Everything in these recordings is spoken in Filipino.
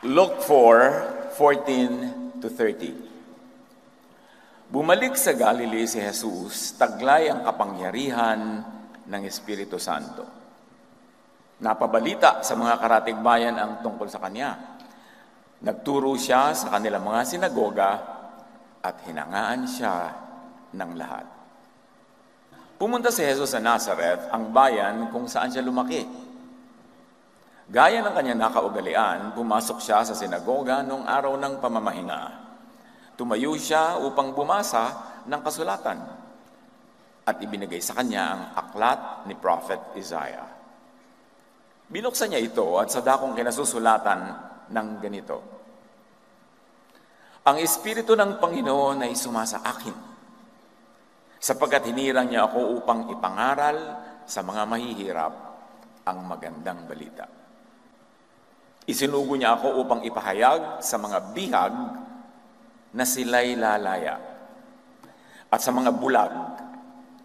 Luke 4:14 to 30. Bumalik sa Galilee si Jesus, taglay ang kapangyarihan ng Espiritu Santo. Napabalita sa mga karatig bayan ang tungkol sa Kanya. Nagturo siya sa kanilang mga sinagoga at hinangaan siya ng lahat. Pumunta si Jesus sa Nazareth, ang bayan kung saan siya lumaki. Gaya ng kanyang nakaugalian, pumasok siya sa sinagoga noong araw ng pamamahinga. Tumayo siya upang bumasa ng kasulatan at ibinigay sa kanya ang aklat ni Prophet Isaiah. Binuksan niya ito at sa dakong kinasusulatan ng ganito: Ang Espiritu ng Panginoon ay sumasa akin, sapagkat hinirang niya ako upang ipangaral sa mga mahihirap ang magandang balita. Isinugo niya ako upang ipahayag sa mga bihag na sila'y lalaya at sa mga bulag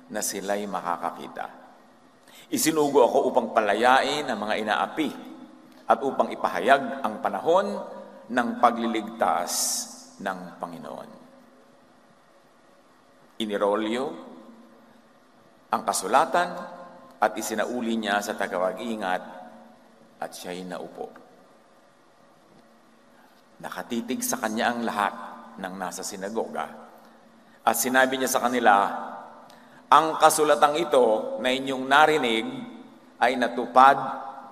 na sila'y makakakita. Isinugo ako upang palayain ang mga inaapi at upang ipahayag ang panahon ng pagliligtas ng Panginoon. Inirolyo ang kasulatan at isinauli niya sa tagapag-ingat at siya'y naupo. Nakatitig sa kanya ang lahat ng nasa sinagoga at sinabi niya sa kanila, ang kasulatang ito na inyong narinig ay natupad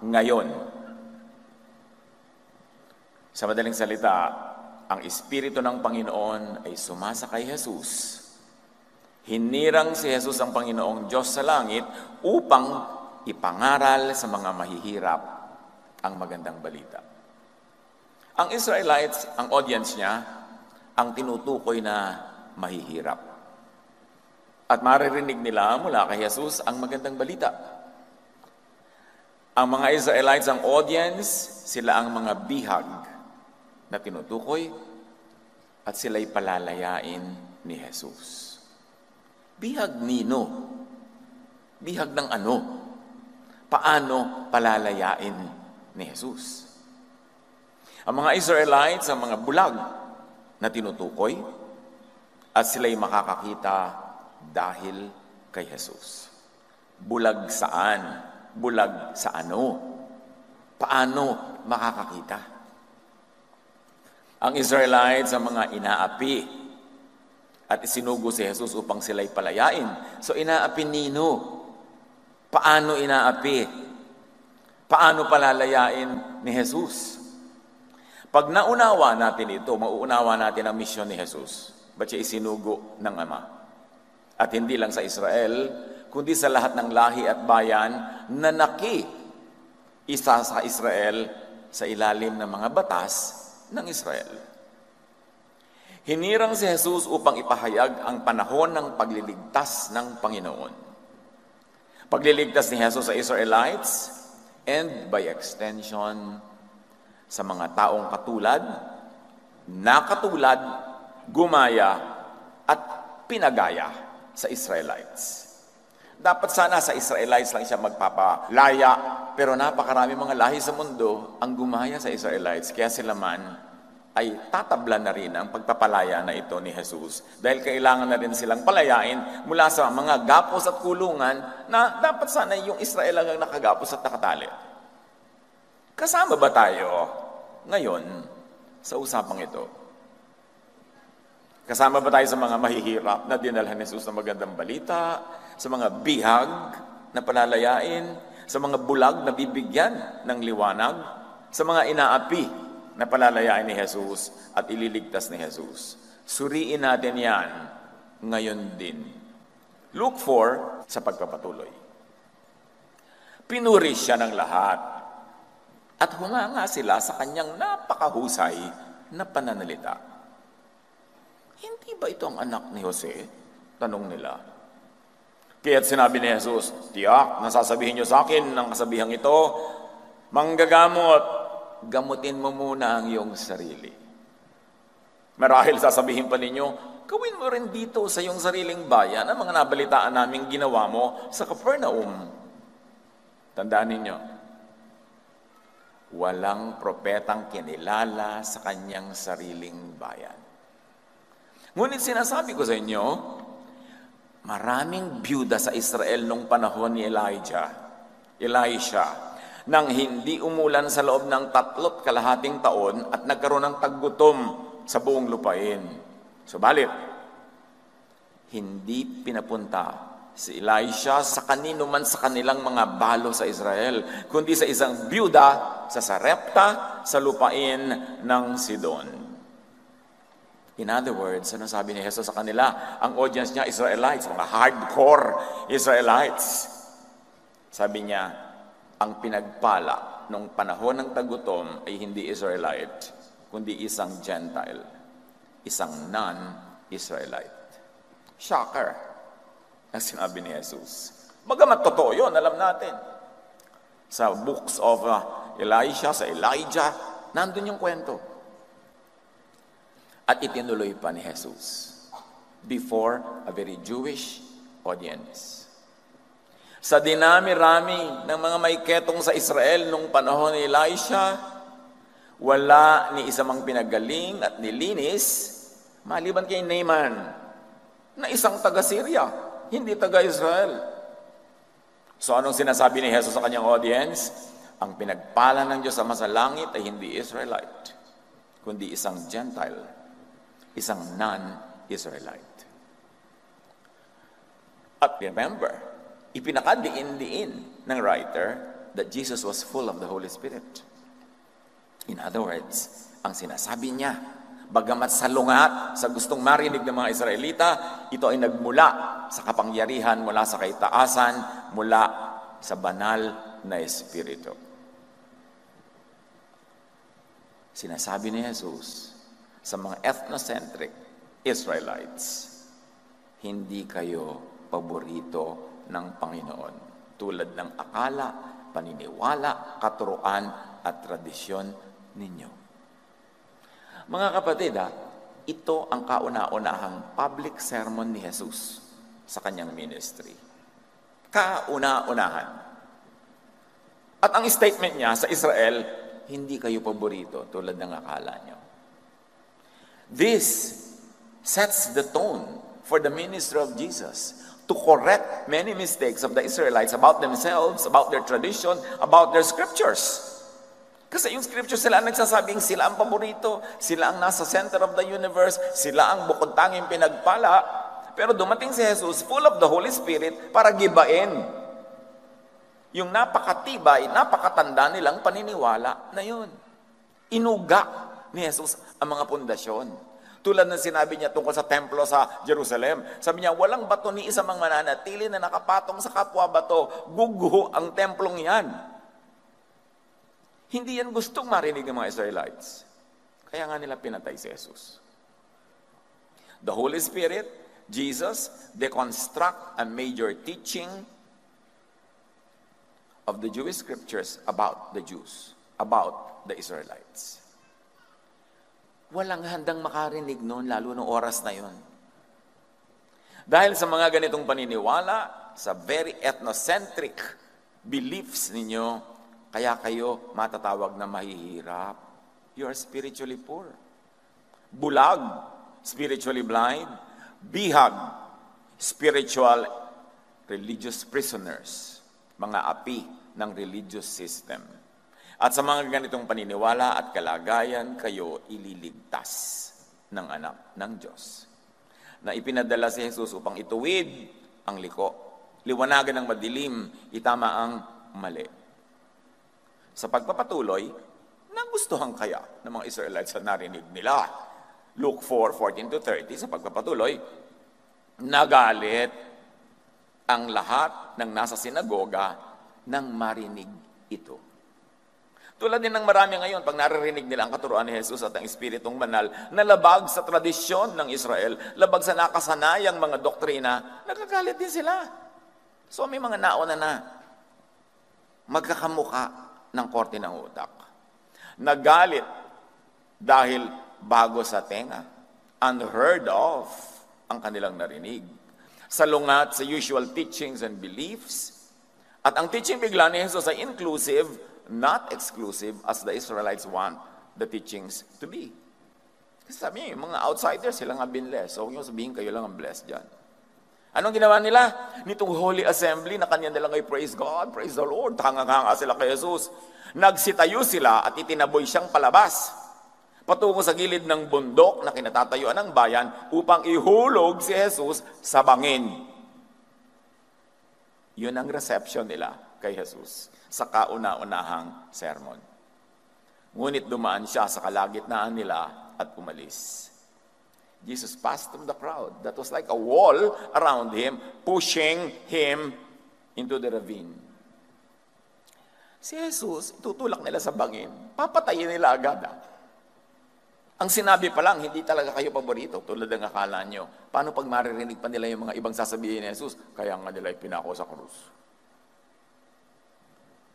ngayon. Sa madaling salita, ang Espiritu ng Panginoon ay sumasa kay Jesus. Hinirang si Jesus ang Panginoong Diyos sa langit upang ipangaral sa mga mahihirap ang magandang balita. Ang Israelites, ang audience niya, ang tinutukoy na mahihirap. At maririnig nila mula kay Jesus ang magandang balita. Ang mga Israelites, ang audience, sila ang mga bihag na tinutukoy at sila'y palalayain ni Jesus. Bihag nino? Bihag ng ano? Paano palalayain ni Jesus? Ang mga Israelites, ang mga bulag na tinutukoy at sila'y makakakita dahil kay Jesus. Bulag saan? Bulag sa ano? Paano makakakita? Ang Israelites, ang mga inaapi at isinugo si Jesus upang sila'y palayain. So inaapi nino? Paano inaapi? Paano palalayain ni Jesus? Pag naunawa natin ito, mauunawa natin ang misyon ni Jesus. Ba't siya isinugo ng Ama? At hindi lang sa Israel, kundi sa lahat ng lahi at bayan na isa sa Israel sa ilalim ng mga batas ng Israel. Hinirang si Jesus upang ipahayag ang panahon ng pagliligtas ng Panginoon. Pagliligtas ni Jesus sa Israelites and by extension sa mga taong katulad, nakatulad, gumaya, at pinagaya sa Israelites. Dapat sana sa Israelites lang siya magpapalaya, pero napakarami mga lahi sa mundo ang gumaya sa Israelites, kaya sila man ay tatablan na rin ang pagpapalaya na ito ni Jesus. Dahil kailangan na rin silang palayain mula sa mga gapos at kulungan na dapat sana yung Israel lang nakagapos at nakatali. Kasama ba tayo ngayon sa usapang ito? Kasama ba tayo sa mga mahihirap na dinalhan ni Jesus ng magandang balita, sa mga bihag na palalayain, sa mga bulag na bibigyan ng liwanag, sa mga inaapi na palalayain ni Jesus at ililigtas ni Jesus? Suriin natin yan ngayon din. Luke 4 sa pagpapatuloy. Pinuri siya ng lahat at humanga sila sa kanyang napakahusay na pananalita. Hindi ba ito ang anak ni Jose? Tanong nila. Kaya't sinabi ni Jesus, tiyak, nasasabihin niyo sa akin ng kasabihang ito, manggagamot, gamutin mo muna ang iyong sarili. Marahil sasabihin pa ninyo, gawin mo rin dito sa iyong sariling bayan ang mga nabalitaan naming ginawa mo sa Capernaum. Tandaan ninyo, walang propetang kinilala sa kanyang sariling bayan. Ngunit sinasabi ko sa inyo, maraming byuda sa Israel nung panahon ni Elisha, nang hindi umulan sa loob ng 3.5 taon at nagkaroon ng taggutom sa buong lupain. Subalit, hindi pinapunta si Elisha sa kanino man sa kanilang mga balo sa Israel, kundi sa isang byuda sa Sarepta sa lupain ng Sidon. In other words, ano sabi ni Jesus sa kanila? Ang audience niya, Israelites, mga hardcore Israelites. Sabi niya, ang pinagpala nung panahon ng tagutom ay hindi Israelite, kundi isang Gentile, isang non-Israelite. Shocker ang sinabi ni Jesus. Bagamat totoo yun, alam natin. Sa books of Elisha, sa Elijah, nandun yung kwento. At itinuloy pa ni Jesus before a very Jewish audience. Sa dinami-rami ng mga may ketong sa Israel nung panahon ni Elisha, wala ni isa mang pinagaling at nilinis maliban kay Naaman na isang taga-Syria, hindi taga-Israel. So anong sinasabi ni Jesus sa kanyang audience? Ang pinagpala ng Diyos sa masalangit ay hindi Israelite, kundi isang Gentile, isang non-Israelite. At remember, ipinakadiin-diin ng writer that Jesus was full of the Holy Spirit. In other words, ang sinasabi niya, bagamat salungat sa gustong marinig ng mga Israelita, ito ay nagmula sa kapangyarihan, mula sa kaitaasan, mula sa banal na Espiritu. Sinasabi ni Jesus sa mga ethnocentric Israelites, hindi kayo paborito ng Panginoon, tulad ng akala, paniniwala, katuruan at tradisyon ninyo. Mga kapatid, ito ang kauna-unahang public sermon ni Jesus sa kanyang ministry. Kauna-unahan. At ang statement niya sa Israel, hindi kayo paborito tulad ng akala nyo. This sets the tone for the ministry of Jesus to correct many mistakes of the Israelites about themselves, about their tradition, about their scriptures. Kasi yung scriptures sila ang nagsasabing sila ang paborito, sila ang nasa center of the universe, sila ang bukod tanging pinagpala. Pero dumating si Jesus full of the Holy Spirit para gibain yung napakatibay, napakatanda nilang paniniwala na yun. Inuga ni Jesus ang mga pundasyon. Tulad ng sinabi niya tungkol sa templo sa Jerusalem. Sabi niya, walang bato ni isa mang mananatili na nakapatong sa kapwa bato. Guguho ang templong yan. Hindi yan gustong marinig ng mga Israelites. Kaya nga nila pinatay si Jesus. The Holy Spirit, Jesus, deconstruct a major teaching of the Jewish scriptures about the Jews, about the Israelites. Walang handang makarinig noon, lalo noong oras na yon. Dahil sa mga ganitong paniniwala, sa very ethnocentric beliefs ninyo, kaya kayo matatawag na mahihirap. You are spiritually poor. Bulag, spiritually blind. Bihag, spiritual religious prisoners. Mga api ng religious system. At sa mga ganitong paniniwala at kalagayan, kayo ililigtas ng anak ng Diyos. Na ipinadala si Jesus upang ituwid ang liko, liwanagan ng madilim, itama ang mali. Sa pagpapatuloy, nagustuhan kaya ng mga Israelites sa narinig nila. Luke 4:14-30, sa pagpapatuloy, nagalit ang lahat ng nasa sinagoga nang marinig ito. Tulad din ng marami ngayon, pag naririnig nila ang katuruan ni Jesus at ang Espiritong Banal, na labag sa tradisyon ng Israel, labag sa nakasanayang mga doktrina, nagagalit din sila. So may mga nauna na magkakamuka ng korte ng utak. Nagalit dahil bago sa tenga, unheard of ang kanilang narinig. Salungat sa usual teachings and beliefs. At ang teaching bigla ni Jesus ay inclusive, not exclusive as the Israelites want the teachings to be. Kasi sabi niya, mga outsiders, sila nga binless. So, huwag niyo sabihin, kayo lang ang blessed dyan. Anong ginawa nila? Nitong Holy Assembly, na kanya nilang ay praise God, praise the Lord, hanga-hanga sila kay Jesus. Nagsitayo sila at itinaboy siyang palabas patungo sa gilid ng bundok na kinatatayuan ng bayan upang ihulog si Jesus sa bangin. Yun ang reception nila kay Jesus sa kauna-unahang sermon. Ngunit dumaan siya sa kalagitnaan nila at umalis. Jesus passed through the crowd. That was like a wall around him, pushing him into the ravine. Si Jesus, itutulak nila sa bangin. Papatayin nila agad. Ang sinabi pa lang, hindi talaga kayo paborito, tulad ng akala nyo. Paano pag maririnig pa nila yung mga ibang sasabihin ni Jesus? Kaya nga nila pinako sa krus.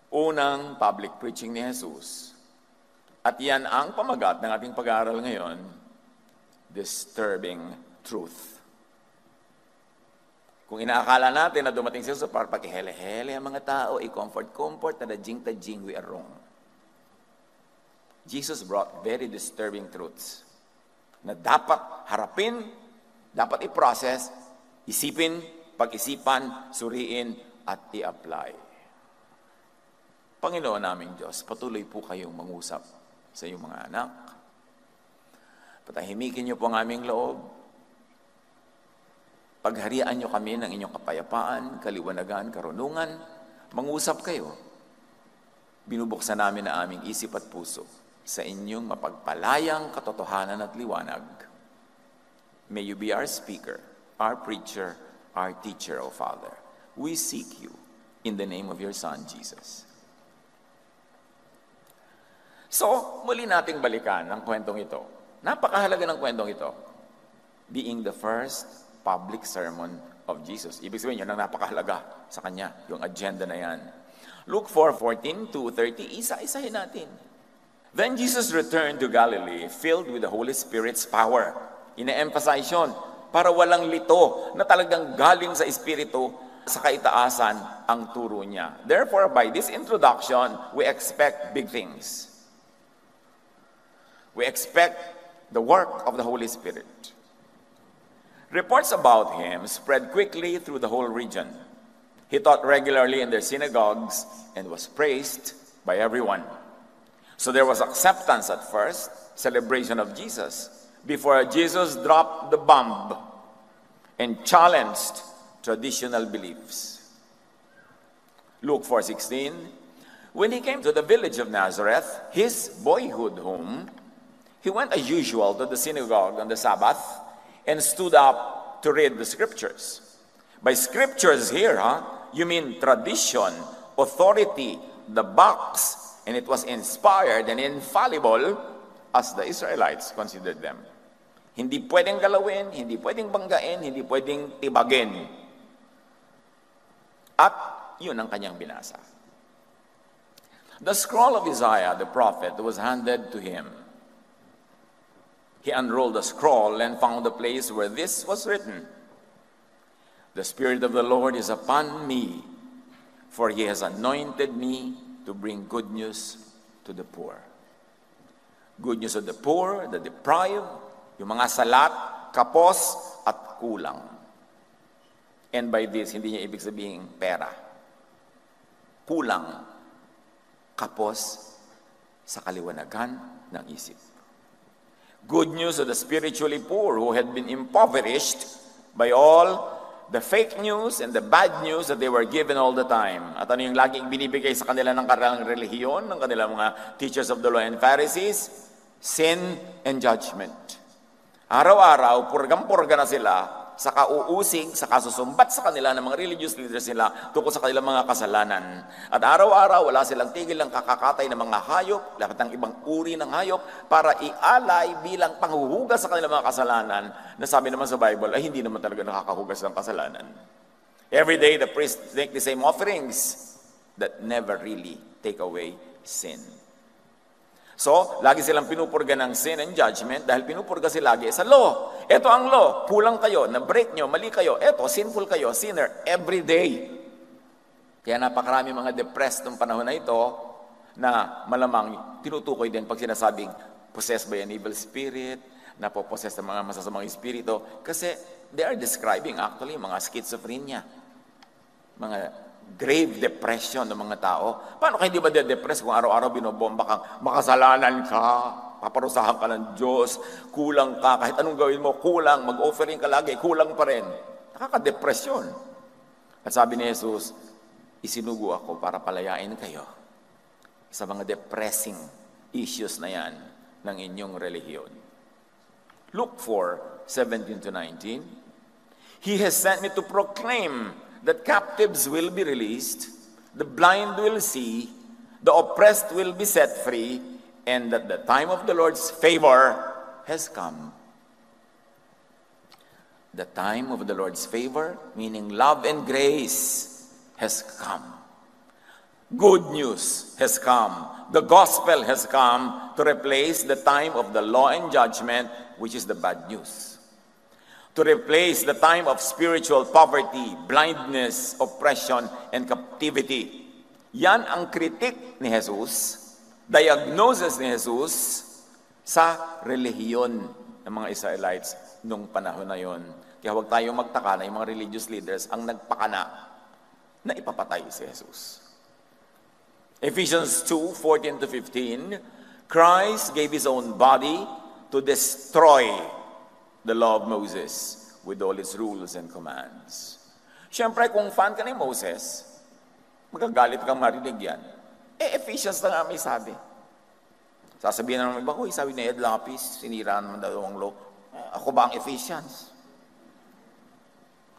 Unang public preaching ni Jesus. At yan ang pamagat ng ating pag-aaral ngayon, disturbing truth. Kung inaakala natin na dumating si Jesus para pakihele-hele ang mga tao, i-comfort-comfort, tadajing-tajing, we are wrong. Jesus brought very disturbing truths na dapat harapin, dapat i-process, isipin, pag-isipan, suriin, at i-apply. Panginoon naming Diyos, patuloy po kayong mangusap sa iyong mga anak. Patahimikin niyo po ang aming loob. Pagharian niyo kami ng inyong kapayapaan, kaliwanagan, karunungan. Mangusap kayo. Binubuksan namin ang aming isip at puso sa inyong mapagpalayang katotohanan at liwanag. May you be our speaker, our preacher, our teacher, O Father. We seek you in the name of your Son, Jesus. So, muli nating balikan ang kwentong ito. Napakahalaga ng kwentong ito. Being the first public sermon of Jesus. Ibig sabihin, yun ang napakahalaga sa kanya, yung agenda na yan. Luke 4:14-30, isa-isahin natin. Then Jesus returned to Galilee, filled with the Holy Spirit's power. Ina-emphasize yun, para walang lito na talagang galing sa Espiritu sa kaitaasan ang turo niya. Therefore, by this introduction, we expect big things. We expect the work of the Holy Spirit. Reports about him spread quickly through the whole region. He taught regularly in their synagogues and was praised by everyone. So there was acceptance at first, celebration of Jesus, before Jesus dropped the bomb and challenged traditional beliefs. Luke 4:16, when he came to the village of Nazareth, his boyhood home, he went as usual to the synagogue on the Sabbath and stood up to read the scriptures. By scriptures here, you mean tradition, authority, the box, and it was inspired and infallible as the Israelites considered them. Hindi pwedeng galawin, hindi pwedeng banggain, hindi pwedeng tibagin. At yun ang kanyang binasa. The scroll of Isaiah, the prophet, was handed to him. He unrolled the scroll and found the place where this was written. The Spirit of the Lord is upon me, for he has anointed me to bring good news to the poor. Good news of the poor, the deprived, yung mga salat, kapos, at kulang. And by this, hindi niya ibig sabihin pera. Kulang, kapos, sa kaliwanagan ng isip. Good news of the spiritually poor who had been impoverished by all the fake news and the bad news that they were given all the time. At ano yung laging binibigay sa kanila ng kanilang relihiyon, ng kanilang mga teachers of the law and Pharisees? Sin and judgment. Araw-araw, purgam-purga na sila sa kauusig, sa kasusumbat sa kanila ng mga religious leaders nila tungkol sa kanilang mga kasalanan. At araw-araw, wala silang tigil ng kakakatay ng mga hayop, lahat ng ibang uri ng hayop, para ialay bilang panghuhugas sa kanilang mga kasalanan, na sabi naman sa Bible, ay hindi naman talaga nakakahugas ng kasalanan. Every day, the priests make the same offerings that never really take away sin. So, lagi silang pinupurga ng sin and judgment dahil pinupurga sila lagi sa law. Ito ang law. Kulang kayo, na-break nyo, mali kayo. Ito, sinful kayo, sinner, every day. Kaya napakarami mga depressed ng panahon na ito na malamang tinutukoy din pag sinasabing possessed by an evil spirit, napopossess ng mga masasamang espiritu, kasi they are describing actually mga schizophrenia, mga grave depression ng mga tao. Paano kayo hindi ba de-depress kung araw-araw binobomba kang makasalanan ka, paparusahan ka ng Diyos, kulang ka, kahit anong gawin mo, kulang, mag-offering ka lagi, kulang pa rin. Nakaka-depresyon. At sabi ni Jesus, isinugo ako para palayain kayo sa mga depressing issues na yan ng inyong relihiyon. Luke 4:17-19, He has sent me to proclaim that captives will be released, the blind will see, the oppressed will be set free, and that the time of the Lord's favor has come. The time of the Lord's favor, meaning love and grace, has come. Good news has come. The gospel has come to replace the time of the law and judgment, which is the bad news. To replace the time of spiritual poverty, blindness, oppression, and captivity. Yan ang kritik ni Jesus, diagnosis ni Jesus sa relihiyon ng mga Israelites nung panahon na yon. Kaya huwag tayong magtaka na yung mga religious leaders ang nagpakana na ipapatay si Jesus. Ephesians 2:14-15, Christ gave His own body to destroy the law of Moses with all its rules and commands. Siyempre, kung fan ka ni Moses, magagalit kang marinig yan. Ephesians na nga may sabi. Sasabihin na naman iba, sabi ni Ed Lapis, sinira naman dalawang law. Ako ba ang Ephesians?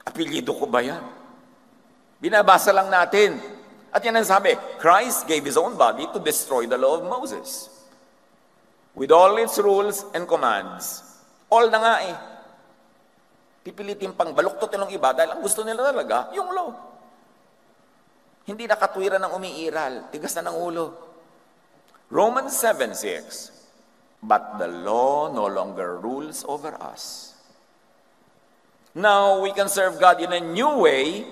Apelyido ko ba yan? Binabasa lang natin. At yan ang sabi, Christ gave His own body to destroy the law of Moses. With all its rules and commands. All na nga eh. Pipilitin pang baluktot ng iba dahil ang gusto nila talaga, yung law. Hindi nakatwiran ng umiiral, tigas na ng ulo. Romans 7:6, but the law no longer rules over us. Now we can serve God in a new way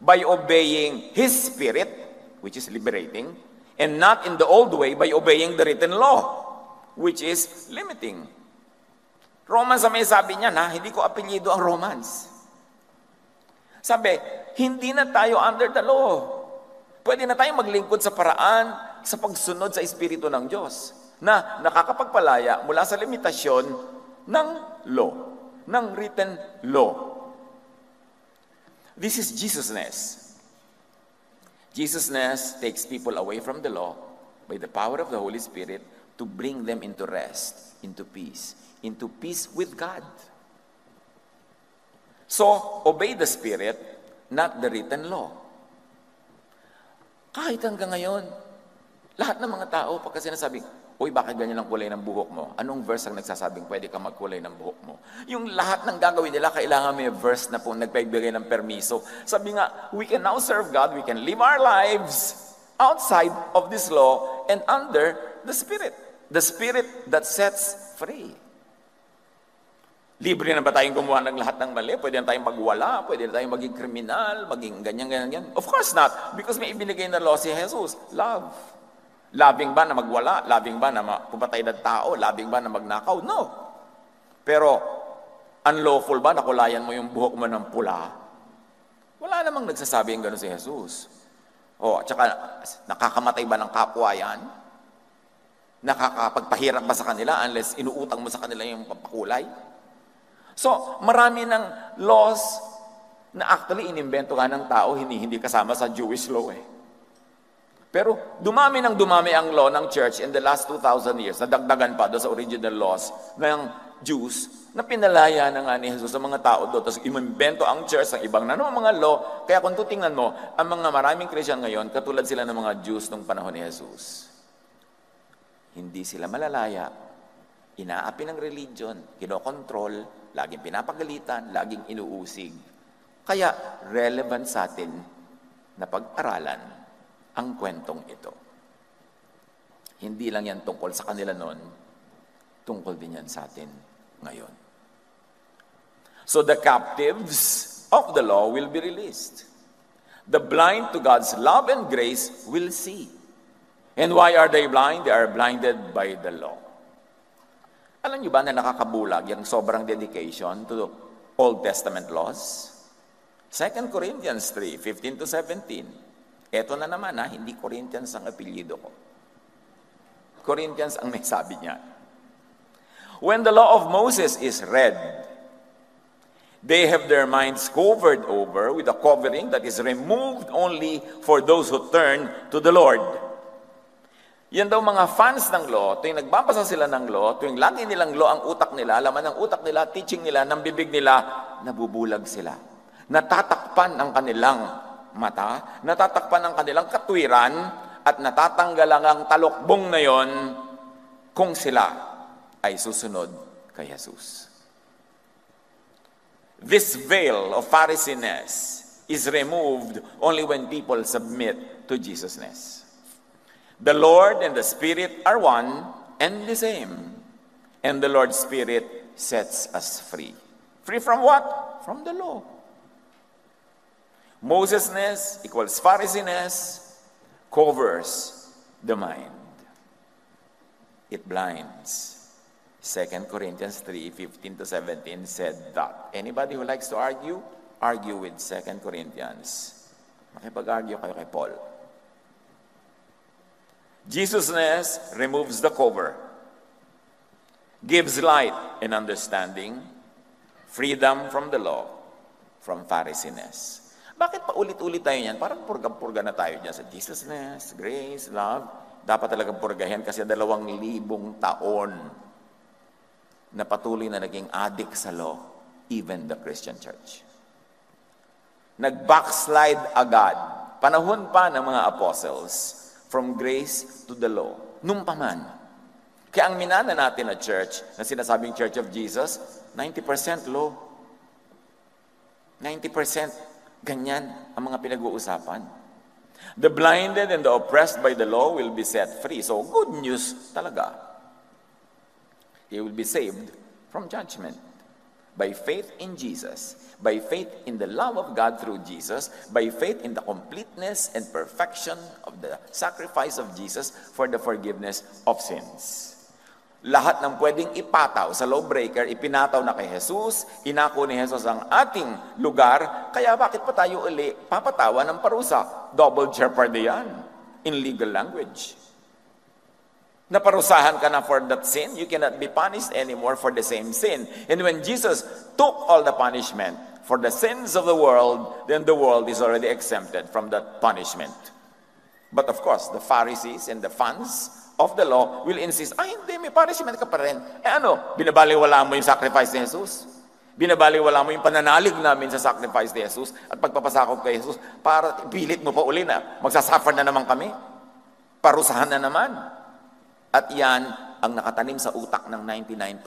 by obeying His Spirit, which is liberating, and not in the old way by obeying the written law, which is limiting. Romans, may sabi niya na, hindi ko apelyido ang Romans. Sabi, hindi na tayo under the law. Pwede na tayo maglingkod sa paraan sa pagsunod sa Espiritu ng Diyos na nakakapagpalaya mula sa limitasyon ng law, ng written law. This is Jesusness. Jesusness takes people away from the law by the power of the Holy Spirit to bring them into rest, into peace with God. So, obey the Spirit, not the written law. Kahit hanggang ngayon, lahat ng mga tao, pagka sinasabing, uy, bakit ganyan ang kulay ng buhok mo? Anong verse ang nagsasabing pwede ka magkulay ng buhok mo? Yung lahat ng gagawin nila, kailangan may verse na po nagpagbigay ng permiso. Sabi nga, we can now serve God, we can live our lives outside of this law and under the Spirit. The Spirit that sets free. Libre na ba tayong gumawa ng lahat ng mali? Pwede na tayong magwala? Pwede na tayong maging kriminal? Maging ganyan? Of course not. Because may ibinigay na law si Jesus. Love. Labing ba na magwala? Labing ba na pumatay ng tao? Labing ba na magnakaw? No. Pero, unlawful ba na kulayan mo yung buhok mo ng pula? Wala namang nagsasabing gano'n si Jesus. At saka, nakakamatay ba ng kapwa yan? Nakakapagpahirap ba sa kanila unless inuutang mo sa kanila yung papakulay? So, marami ng laws na actually inimbento ka ng tao, hindi kasama sa Jewish law eh. Pero dumami ang law ng church in the last 2,000 years, nadagdagan pa doon sa original laws ng Jews, na pinalaya na nga ni Jesus sa mga tao doon. Tapos imimbento ang church ng ibang mga law. Kaya kung tutingnan mo, ang mga maraming Christian ngayon, katulad sila ng mga Jews nung panahon ni Jesus. Hindi sila malalaya, inaapi ng religion, kinokontrol, laging pinapagalitan, laging inuusig. Kaya relevant sa atin na pag-aralan ang kwentong ito. Hindi lang yan tungkol sa kanila noon, tungkol din yan sa atin ngayon. So the captives of the law will be released. The blind to God's love and grace will see. And why are they blind? They are blinded by the law. Alam niyo ba na nakakabulag yung sobrang dedication to Old Testament laws? 2 Corinthians 3, 15 to 17. Eto na naman hindi Corinthians ang apelyido ko. Corinthians ang may sabi niya. When the law of Moses is read, they have their minds covered over with a covering that is removed only for those who turn to the Lord. Yan daw mga fans ng law, tuwing nagbabasa sila ng law, tuwing lagi nilang law ang utak nila, laman ng utak nila, teaching nila, ng bibig nila, nabubulag sila. Natatakpan ang kanilang mata, natatakpan ang kanilang katwiran, at natatanggal ang talokbong na yon kung sila ay susunod kay Jesus. This veil of Pharisees is removed only when people submit to Jesusness. The Lord and the Spirit are one and the same. And the Lord's Spirit sets us free. Free from what? From the law. Mosesness equals Phariseeness covers the mind. It blinds. 2 Corinthians 3, 15 to 17 said that. Anybody who likes to argue, argue with 2 Corinthians. Makipag-argue kayo kay Paul. Jesusness removes the cover, gives light and understanding, freedom from the law, from Pharisees. Bakit pa ulit-ulit tayo yan? Parang purga-purga na tayo dyan sa Jesusness, grace, love. Dapat talagang purgahin kasi 2,000 taon na patuloy na naging addict sa law, even the Christian church. Nag-backslide agad. Panahon pa ng mga apostles, from grace to the law. Nung paman. Kaya ang minana natin na church, na sinasabing Church of Jesus, 90% law. 90% ganyan ang mga pinag-uusapan. The blinded and the oppressed by the law will be set free. So, good news talaga. They will be saved from judgment. By faith in Jesus, by faith in the love of God through Jesus, by faith in the completeness and perfection of the sacrifice of Jesus for the forgiveness of sins. Lahat ng pwedeng ipataw sa lawbreaker, ipinataw na kay Jesus, inako ni Jesus ang ating lugar, kaya bakit pa tayo uli papatawan ng parusa? Double jeopardy yan in legal language. Naparusahan ka na for that sin, you cannot be punished anymore for the same sin. And when Jesus took all the punishment for the sins of the world, then the world is already exempted from that punishment. But of course, the Pharisees and the fans of the law will insist, hindi, may punishment ka pa rin. Binabaliwala mo yung sacrifice ni Jesus? Binabaliwala mo yung pananalig namin sa sacrifice ni Jesus at pagpapasakop kay Jesus para pilit mo pa uli na magsasuffer na naman kami? Parusahan na naman. At yan ang nakatanim sa utak ng 99%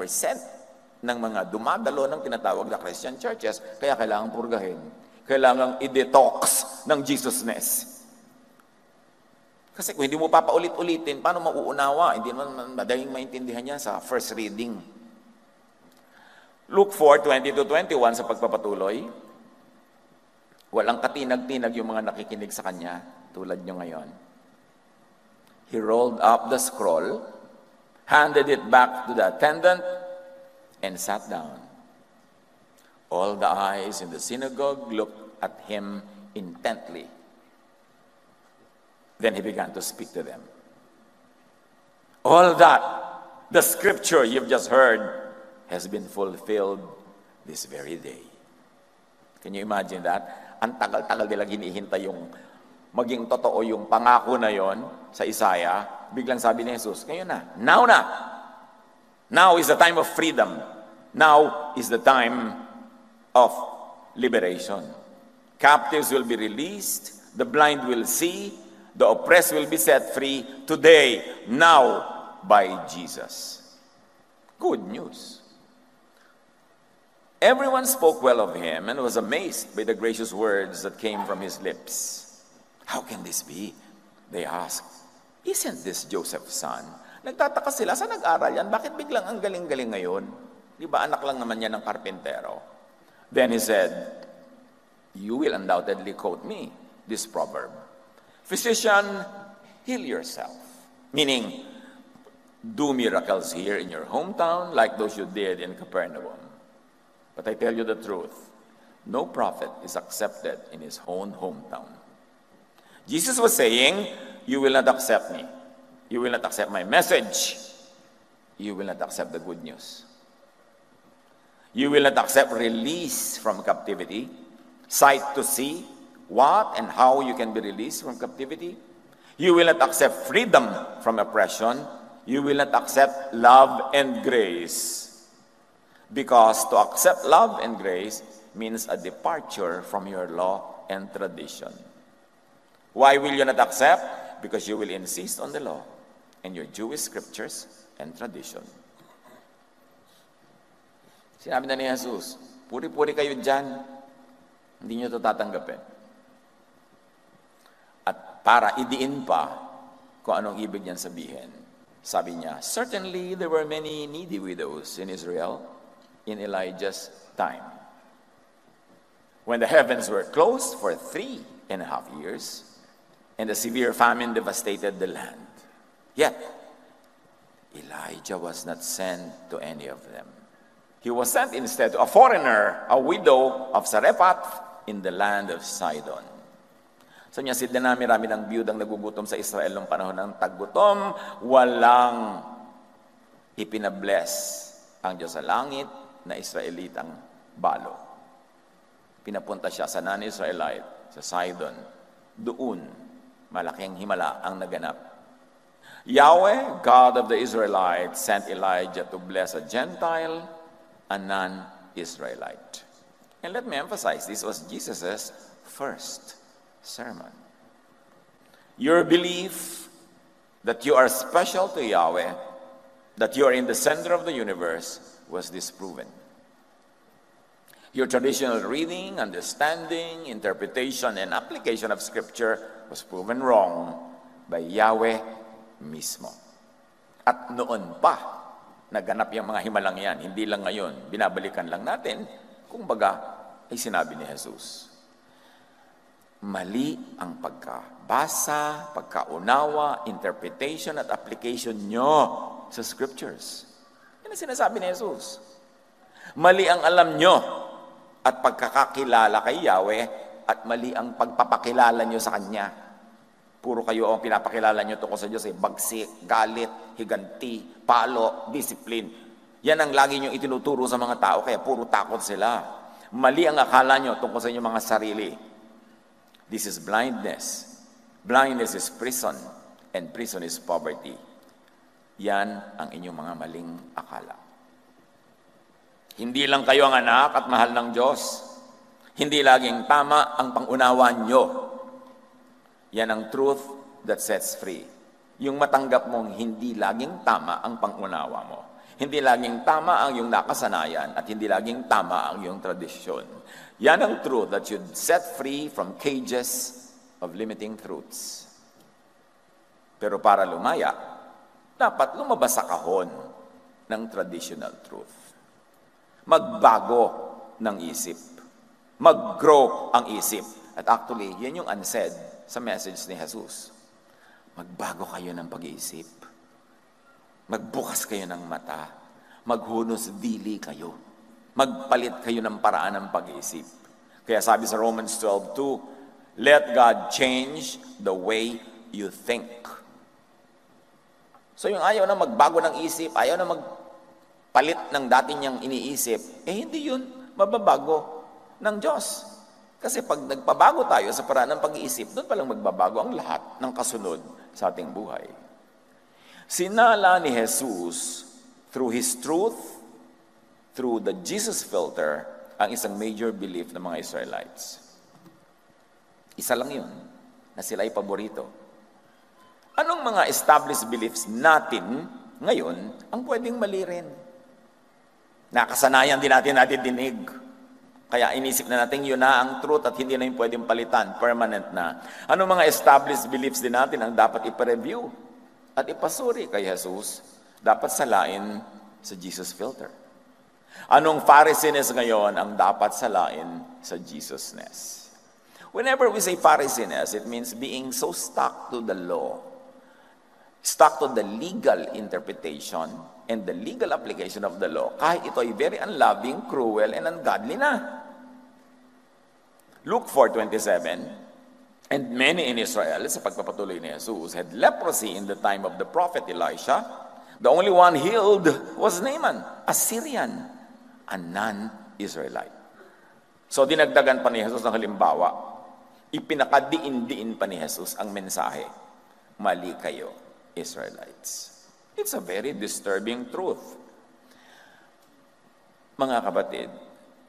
ng mga dumadalo ng tinatawag na Christian churches. Kaya kailangan purgahin. Kailangan i-detox ng Jesusness. Kasi kung hindi mo papaulit-ulitin, paano mauunawa? Hindi naman madaling maintindihan yan sa first reading. Luke 4, 20-21 sa pagpapatuloy. Walang katinag-tinag yung mga nakikinig sa kanya, tulad nyo ngayon. He rolled up the scroll, handed it back to the attendant, and sat down. All the eyes in the synagogue looked at him intently. Then he began to speak to them. All that, the scripture you've just heard, has been fulfilled this very day. Can you imagine that? Ang tagal-tagal nilang hinihintay yung maging totoo yung pangako na yon sa Isaiah, biglang sabi ni Jesus, ngayon na, now na. Now is the time of freedom. Now is the time of liberation. Captives will be released, the blind will see, the oppressed will be set free today, now, by Jesus. Good news. Everyone spoke well of him and was amazed by the gracious words that came from his lips. How can this be? They asked. Isn't this Joseph's son? Nagtataka sila, saan nag-aral yan? Bakit biglang ang galing-galing ngayon? Di ba anak lang naman yan ng karpentero? Then he said, you will undoubtedly quote me this proverb. Physician, heal yourself. Meaning, do miracles here in your hometown like those you did in Capernaum. But I tell you the truth, no prophet is accepted in his own hometown. Jesus was saying, you will not accept me. You will not accept my message. You will not accept the good news. You will not accept release from captivity, sight to see what and how you can be released from captivity. You will not accept freedom from oppression. You will not accept love and grace. Because to accept love and grace means a departure from your law and tradition. Why will you not accept? Because you will insist on the law and your Jewish scriptures and tradition. Sinabi na ni Jesus, puri-puri kayo dyan, hindi nyo ito tatanggapin. At para idiin pa kung anong ibig niyan sabihin, sabi niya, certainly there were many needy widows in Israel in Elijah's time. When the heavens were closed for 3.5 years, and the severe famine devastated the land. Yet, Elijah was not sent to any of them. He was sent instead to a foreigner, a widow of Sarephath in the land of Sidon. So niya, dinami-rami ng biyudang nagugutom sa Israel noong panahon ng taggutom, walang ipinabless ang Diyos sa langit na Israelitang balo. Pinapunta siya sa non-Israelite, sa Sidon. Doon, malaking himala ang naganap. Yahweh, God of the Israelites, sent Elijah to bless a Gentile, a non-Israelite. And let me emphasize, this was Jesus' first sermon. Your belief that you are special to Yahweh, that you are in the center of the universe, was disproven. Your traditional reading, understanding, interpretation, and application of Scripture was proven wrong by Yahweh mismo. At noon pa, naganap yung mga himalang yan. Hindi lang ngayon, binabalikan lang natin, kung baga, ay sinabi ni Jesus. Mali ang pagkabasa, pagkaunawa, interpretation at application nyo sa Scriptures. Yan ang sinasabi ni Jesus. Mali ang alam nyo at pagkakakilala kay Yahweh at mali ang pagpapakilala nyo sa Kanya. Puro kayo ang pinapakilala nyo tungkol sa Diyos ay bagsik, galit, higanti, palo, discipline. Yan ang lagi nyo itinuturo sa mga tao, kaya puro takot sila. Mali ang akala nyo tungkol sa inyong mga sarili. This is blindness. Blindness is prison, and prison is poverty. Yan ang inyong mga maling akala. Hindi lang kayo ang anak at mahal ng Diyos. Hindi laging tama ang pangunawa nyo. Yan ang truth that sets free. Yung matanggap mong hindi laging tama ang pangunawa mo. Hindi laging tama ang iyong nakasanayan at hindi laging tama ang iyong tradisyon. Yan ang truth that should set free from cages of limiting truths. Pero para lumaya, dapat lumabas sa kahon ng traditional truth. Magbago ng isip. Mag-grow ang isip. At actually, yan yung unsaid sa message ni Jesus. Magbago kayo ng pag-iisip. Magbukas kayo ng mata. Maghunos dili kayo. Magpalit kayo ng paraan ng pag-iisip. Kaya sabi sa Romans 12:2, let God change the way you think. So yung ayaw na magbago ng isip, ayaw na magpalit ng dati niyang iniisip, hindi yun mababago ng Diyos. Kasi pag nagpabago tayo sa paraan ng pag-iisip, doon palang magbabago ang lahat ng kasunod sa ating buhay. Sinala ni Jesus, through His truth, through the Jesus filter, ang isang major belief ng mga Israelites. Isa lang yun, na sila ay paborito. Anong mga established beliefs natin ngayon ang pwedeng mali rin? Nakasanayan din natin dinig. Kaya inisip na natin yun na ang truth at hindi na yung pwedeng palitan, permanent na. Anong mga established beliefs din natin ang dapat ipa-review at ipasuri kay Jesus? Dapat salain sa Jesus filter. Anong Pharisees ngayon ang dapat salain sa Jesusness? Whenever we say Pharisees, it means being so stuck to the law, stuck to the legal interpretation and the legal application of the law, kahit ito ay very unloving, cruel, and ungodly na. Luke 4:27, and many in Israel, sa pagpapatuloy ni Jesus, had leprosy in the time of the prophet Elisha. The only one healed was Naaman, a Syrian, a non-Israelite. So dinagdagan pa ni Jesus ng halimbawa. Ipinakadiin-diin pa ni Jesus ang mensahe. Mali kayo, Israelites. It's a very disturbing truth. Mga kapatid,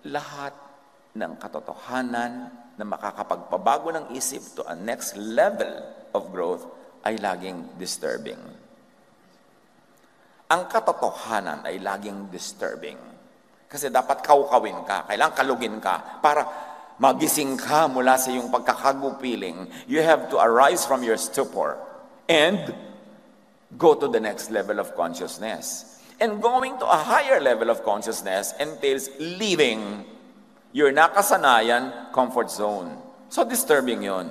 lahat ng katotohanan na makakapagpabago ng isip to a next level of growth ay laging disturbing. Ang katotohanan ay laging disturbing. Kasi dapat kaukawin ka, kailangan kalugin ka para magising ka mula sa iyong pagkakagupiling. You have to arise from your stupor and go to the next level of consciousness. And going to a higher level of consciousness entails leaving your nakasanayan comfort zone. So disturbing yon.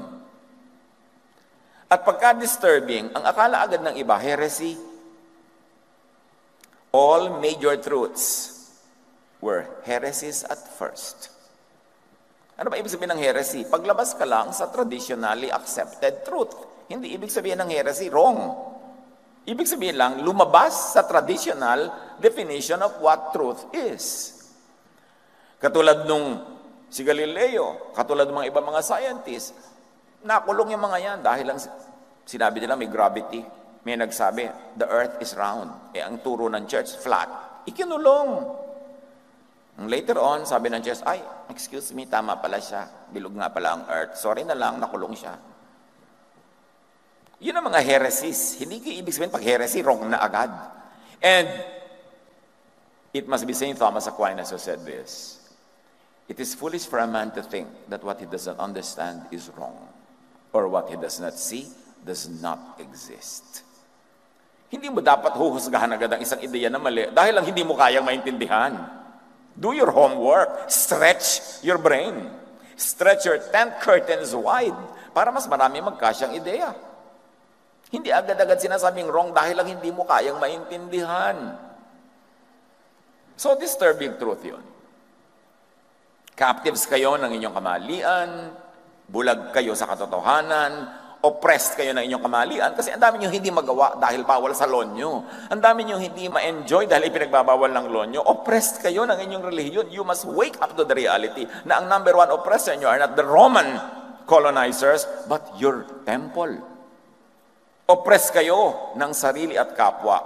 At pagka-disturbing, ang akala agad ng iba, heresy. All major truths were heresies at first. Ano ba ibig sabihin ng heresy? Paglabas ka lang sa traditionally accepted truth. Hindi ibig sabihin ng heresy, wrong. Ibig sabihin lang, lumabas sa traditional definition of what truth is. Katulad nung si Galileo, katulad ng mga ibang mga scientists, nakulong yung mga yan dahil lang sinabi nila may gravity. May nagsabi, the earth is round. Ang turo ng church, flat. Ikinulong. Later on, sabi ng church, ay, excuse me, tama pala siya. Bilog nga pala ang earth. Sorry na lang, nakulong siya. Yun ang mga heresies. Hindi ko ibig sabihin, pag heresy, wrong na agad. And it must be St. Thomas Aquinas who said this. It is foolish for a man to think that what he does not understand is wrong, or what he does not see does not exist. Hindi mo dapat huhusgahan agad ang isang ideya na mali dahil lang hindi mo kayang maintindihan. Do your homework. Stretch your brain. Stretch your tent curtains wide para mas marami magkasyang ideya. Hindi agad-agad sinasabing wrong dahil lang hindi mo kayang maintindihan. So disturbing truth yun. Captives kayo ng inyong kamalian, bulag kayo sa katotohanan, oppressed kayo ng inyong kamalian kasi ang dami nyo hindi magawa dahil bawal sa law nyo. Ang dami nyo hindi ma-enjoy dahil ipinagbabawal ng law nyo. Oppressed kayo ng inyong relihiyon. You must wake up to the reality na ang number one oppressor nyo are not the Roman colonizers, but your temple. Oppressed kayo ng sarili at kapwa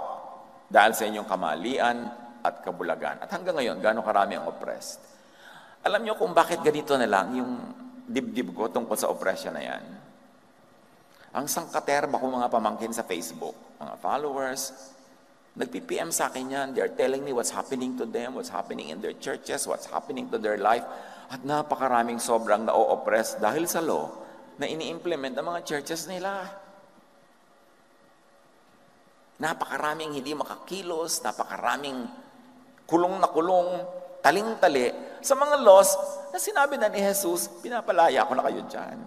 dahil sa inyong kamalian at kabulagan. At hanggang ngayon, gaano karami ang oppressed? Alam nyo kung bakit ganito na lang yung dibdib ko tungkol sa oppression na yan? Ang sangkaterma ko mga pamangkin sa Facebook, mga followers, nag-PPM sa akin yan. They are telling me what's happening to them, what's happening in their churches, what's happening to their life. At napakaraming sobrang na-oppress dahil sa law na ini-implement ng mga churches nila. Napakaraming hindi makakilos, napakaraming kulong na kulong, taling-tali sa mga laws na sinabi na ni Jesus, pinapalaya ko na kayo dyan.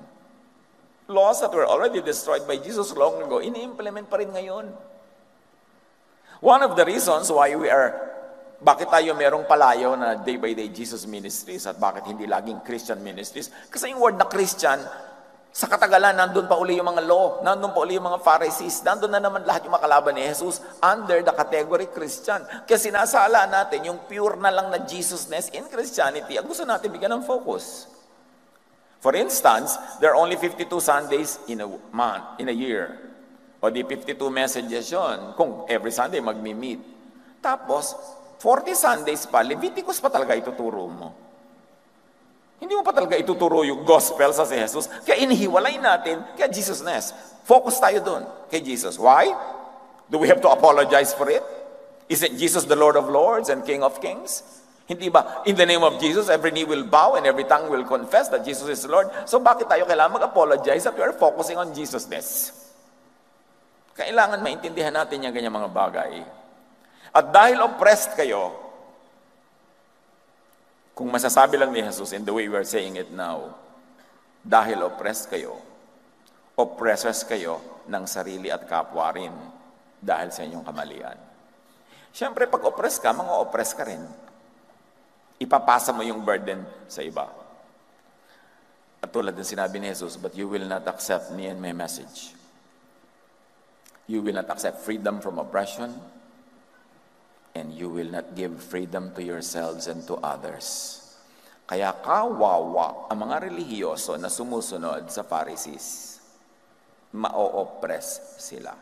Laws that were already destroyed by Jesus long ago, ini-implement pa rin ngayon. One of the reasons why bakit tayo merong palayo na day by day Jesus ministries at bakit hindi laging Christian ministries? Kasi yung word na Christian, sa katagalan, nandun pa uli yung mga law, nandun pa uli yung mga Pharisees, nandun na naman lahat yung makalaban ni Jesus under the category Christian. Kaya sinasala natin yung pure na lang na Jesusness in Christianity, ang gusto natin bigyan ng focus. For instance, there are only 52 Sundays in a year. O di 52 messages yun, kung every Sunday magmi-meet. Tapos, 40 Sundays pa, Leviticus pa talaga ituturo mo. Hindi mo pa talaga ituturo yung gospel sa si Jesus. Kaya inihiwalay natin kay Jesusness. Focus tayo doon kay Jesus. Why? Do we have to apologize for it? Isn't Jesus the Lord of Lords and King of Kings? Hindi ba, in the name of Jesus, every knee will bow and every tongue will confess that Jesus is Lord? So bakit tayo kailangan mag-apologize that we are focusing on Jesusness? Kailangan maintindihan natin yung ganyang mga bagay. At dahil oppressed kayo, kung masasabi lang ni Jesus in the way we are saying it now, dahil oppressed kayo, oppressors kayo ng sarili at kapwa rin. dahil sa inyong kamalian. Siyempre, pag oppress ka, mga-oppress ka rin. Ipapasa mo yung burden sa iba. At tulad ng sinabi ni Jesus, but you will not accept me and my message. You will not accept freedom from oppression, and you will not give freedom to yourselves and to others. Kaya kawawa ang mga relihiyoso na sumusunod sa Pharisees. Ma-oppress sila.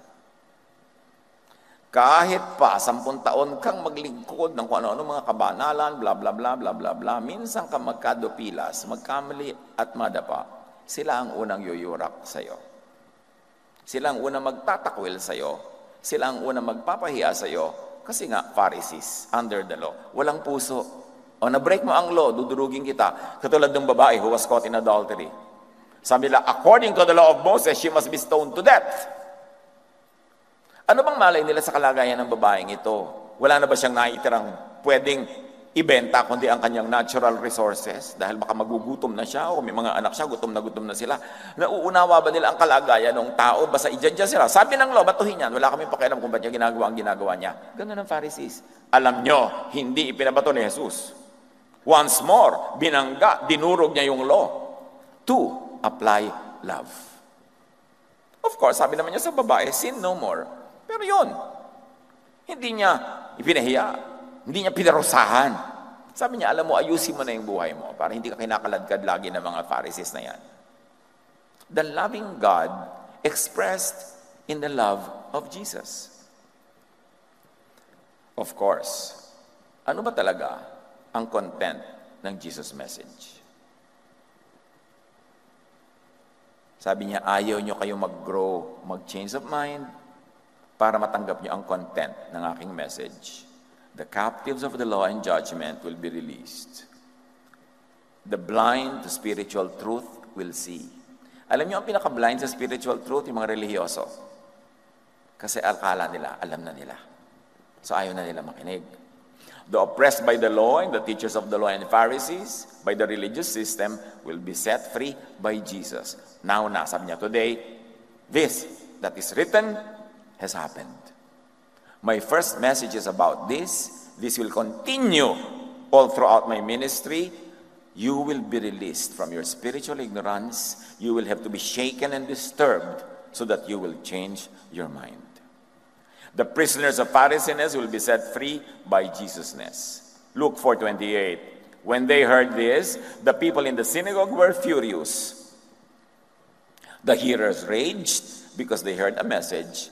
Kahit pa 10 taon kang maglingkod ng kung ano-ano mga kabanalan, bla bla bla bla bla bla, minsan ka magkadupilas, magkamali at madapa, sila ang unang yuyurak sa iyo. Sila ang unang magtatakwil sa iyo. Sila ang unang magpapahiya sa iyo. Kasi nga, Pharisees, under the law, walang puso. O na-break mo ang law, dudurugin kita. Katulad ng babae who was caught in adultery. Sabi nila, according to the law of Moses, she must be stoned to death. Ano bang malay nila sa kalagayan ng babaeng ito? Wala na ba siyang naitirang pwedeng ibenta kundi ang kanyang natural resources? Dahil baka magugutom na siya o may mga anak siya, gutom na sila. Nauunawa ba nila ang kalagayan ng tao? Basta i-judge sila. Sabi ng law, batuhin yan. Wala kami pakialam kung ba't niya ginagawa ang ginagawa niya. Ganun ang Pharisees. Alam nyo, hindi ipinabato ni Jesus. Once more, binangga, dinurog niya yung law to apply love. Of course, sabi naman niya sa babae, sin no more. Pero yun, hindi niya ipinahiya, hindi niya pinarusahan. Sabi niya, alam mo, ayusin mo na yung buhay mo para hindi ka kinakaladkad lagi ng mga Pharisees na yan. The loving God expressed in the love of Jesus. Of course, ano ba talaga ang content ng Jesus' message? Sabi niya, ayaw niyo kayo mag-grow, mag-change of mind, para matanggap niyo ang content ng aking message. The captives of the law and judgment will be released. The blind to spiritual truth will see. Alam niyo ang pinaka-blind sa spiritual truth, yung mga relihiyoso. Kasi akala nila, alam na nila. So ayaw na nila makinig. The oppressed by the law and the teachers of the law and Pharisees, by the religious system, will be set free by Jesus. Now na, sabi niya, today, this that is written has happened. My first message is about this. This will continue all throughout my ministry. You will be released from your spiritual ignorance. You will have to be shaken and disturbed so that you will change your mind. The prisoners of Pharisees will be set free by Jesus-ness. Luke 4:28. When they heard this, the people in the synagogue were furious. The hearers raged because they heard a message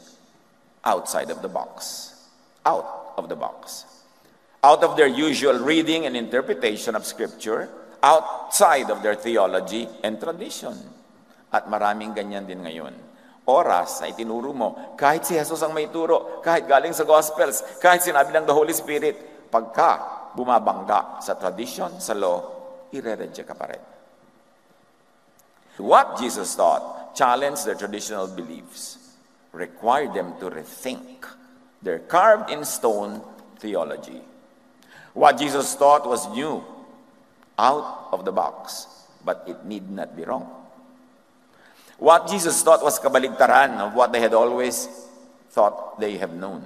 outside of the box. Out of the box. Out of their usual reading and interpretation of Scripture, outside of their theology and tradition. At maraming ganyan din ngayon. Oras na itinuro mo, kahit si Jesus ang may turo, kahit galing sa Gospels, kahit sinabi ng the Holy Spirit, pagka bumabangga sa tradition, sa law, ire-reject ka pa rin. What Jesus taught challenged their traditional beliefs, required them to rethink their carved-in-stone theology. What Jesus taught was new, out of the box, but it need not be wrong. What Jesus taught was kabaligtaran of what they had always thought they have known.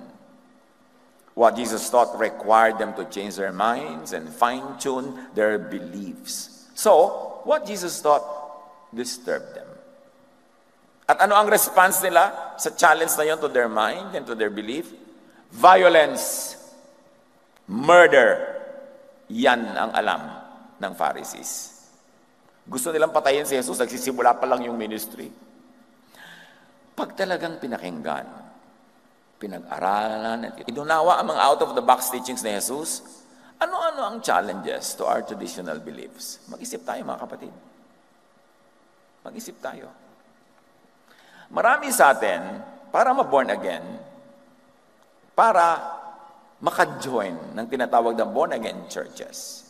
What Jesus taught required them to change their minds and fine-tune their beliefs. So, what Jesus taught disturbed them. At ano ang response nila sa challenge na yun to their mind and to their belief? Violence, murder. Yan ang alam ng Pharisees. Gusto nilang patayin si Jesus, nagsisimula pa lang yung ministry. Pag talagang pinakinggan, pinag-aralan, at inunawa ang mga out-of-the-box teachings ni Jesus, ano-ano ang challenges to our traditional beliefs? Mag-isip tayo mga kapatid. Mag-isip tayo. Marami sa atin, para ma-born again, para maka-join ng tinatawag na born-again churches,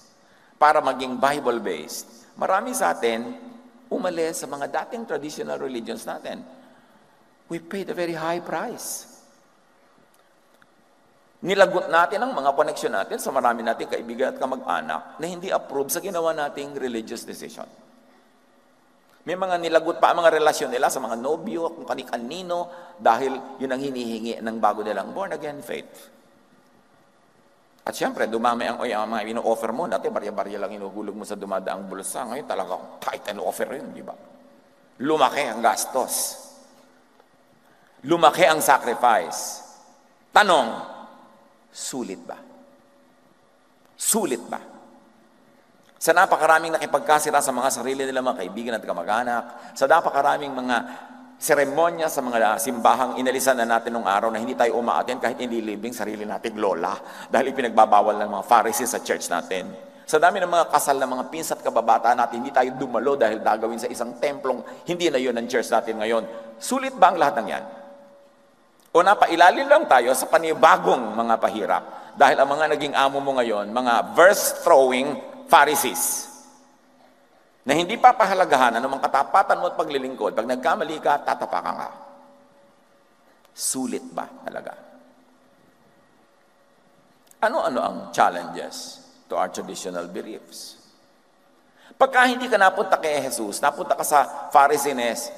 para maging Bible-based, marami sa atin umalis sa mga dating traditional religions natin. We paid a very high price. Nilagot natin ang mga koneksyon natin sa marami nating kaibigan at kamag-anak na hindi approve sa ginawa nating religious decision. May mga nilagot pa ang mga relasyon nila sa mga nobyo, kung kani-kanino, dahil yun ang hinihingi ng bago nilang born-again faith. At syempre, dumami ang mga ino-offer mo. Dati, barya-barya lang inuhulog mo sa dumadaang bulsa. Ngayon talaga, tight and offer yun, di ba? Lumaki ang gastos. Lumaki ang sacrifice. Tanong, sulit ba? Sulit ba? Sa napakaraming nakipagkasira sa mga sarili nila mga kaibigan at kamag-anak, sa napakaraming mga seremonya sa mga simbahang inalisan na natin nung araw na hindi tayo umaaten kahit hindi libing sarili nating lola dahil ipinagbabawal ng mga Pharisees sa church natin. Sa dami ng mga kasal ng mga pinsa at kababataan natin, hindi tayo dumalo dahil gagawin sa isang templong hindi na yun ang church natin ngayon. Sulit ba ang lahat ng yan? O napailalim lang tayo sa panibagong mga pahirap dahil ang mga naging amo mo ngayon, mga verse-throwing Pharisees, na hindi papahalagahan anumang katapatan mo at paglilingkod. Pag nagkamali ka, tatapakan ka. Sulit ba talaga? Ano-ano ang challenges to our traditional beliefs? Pagka hindi ka napunta kay Jesus, napunta ka sa Pharisees,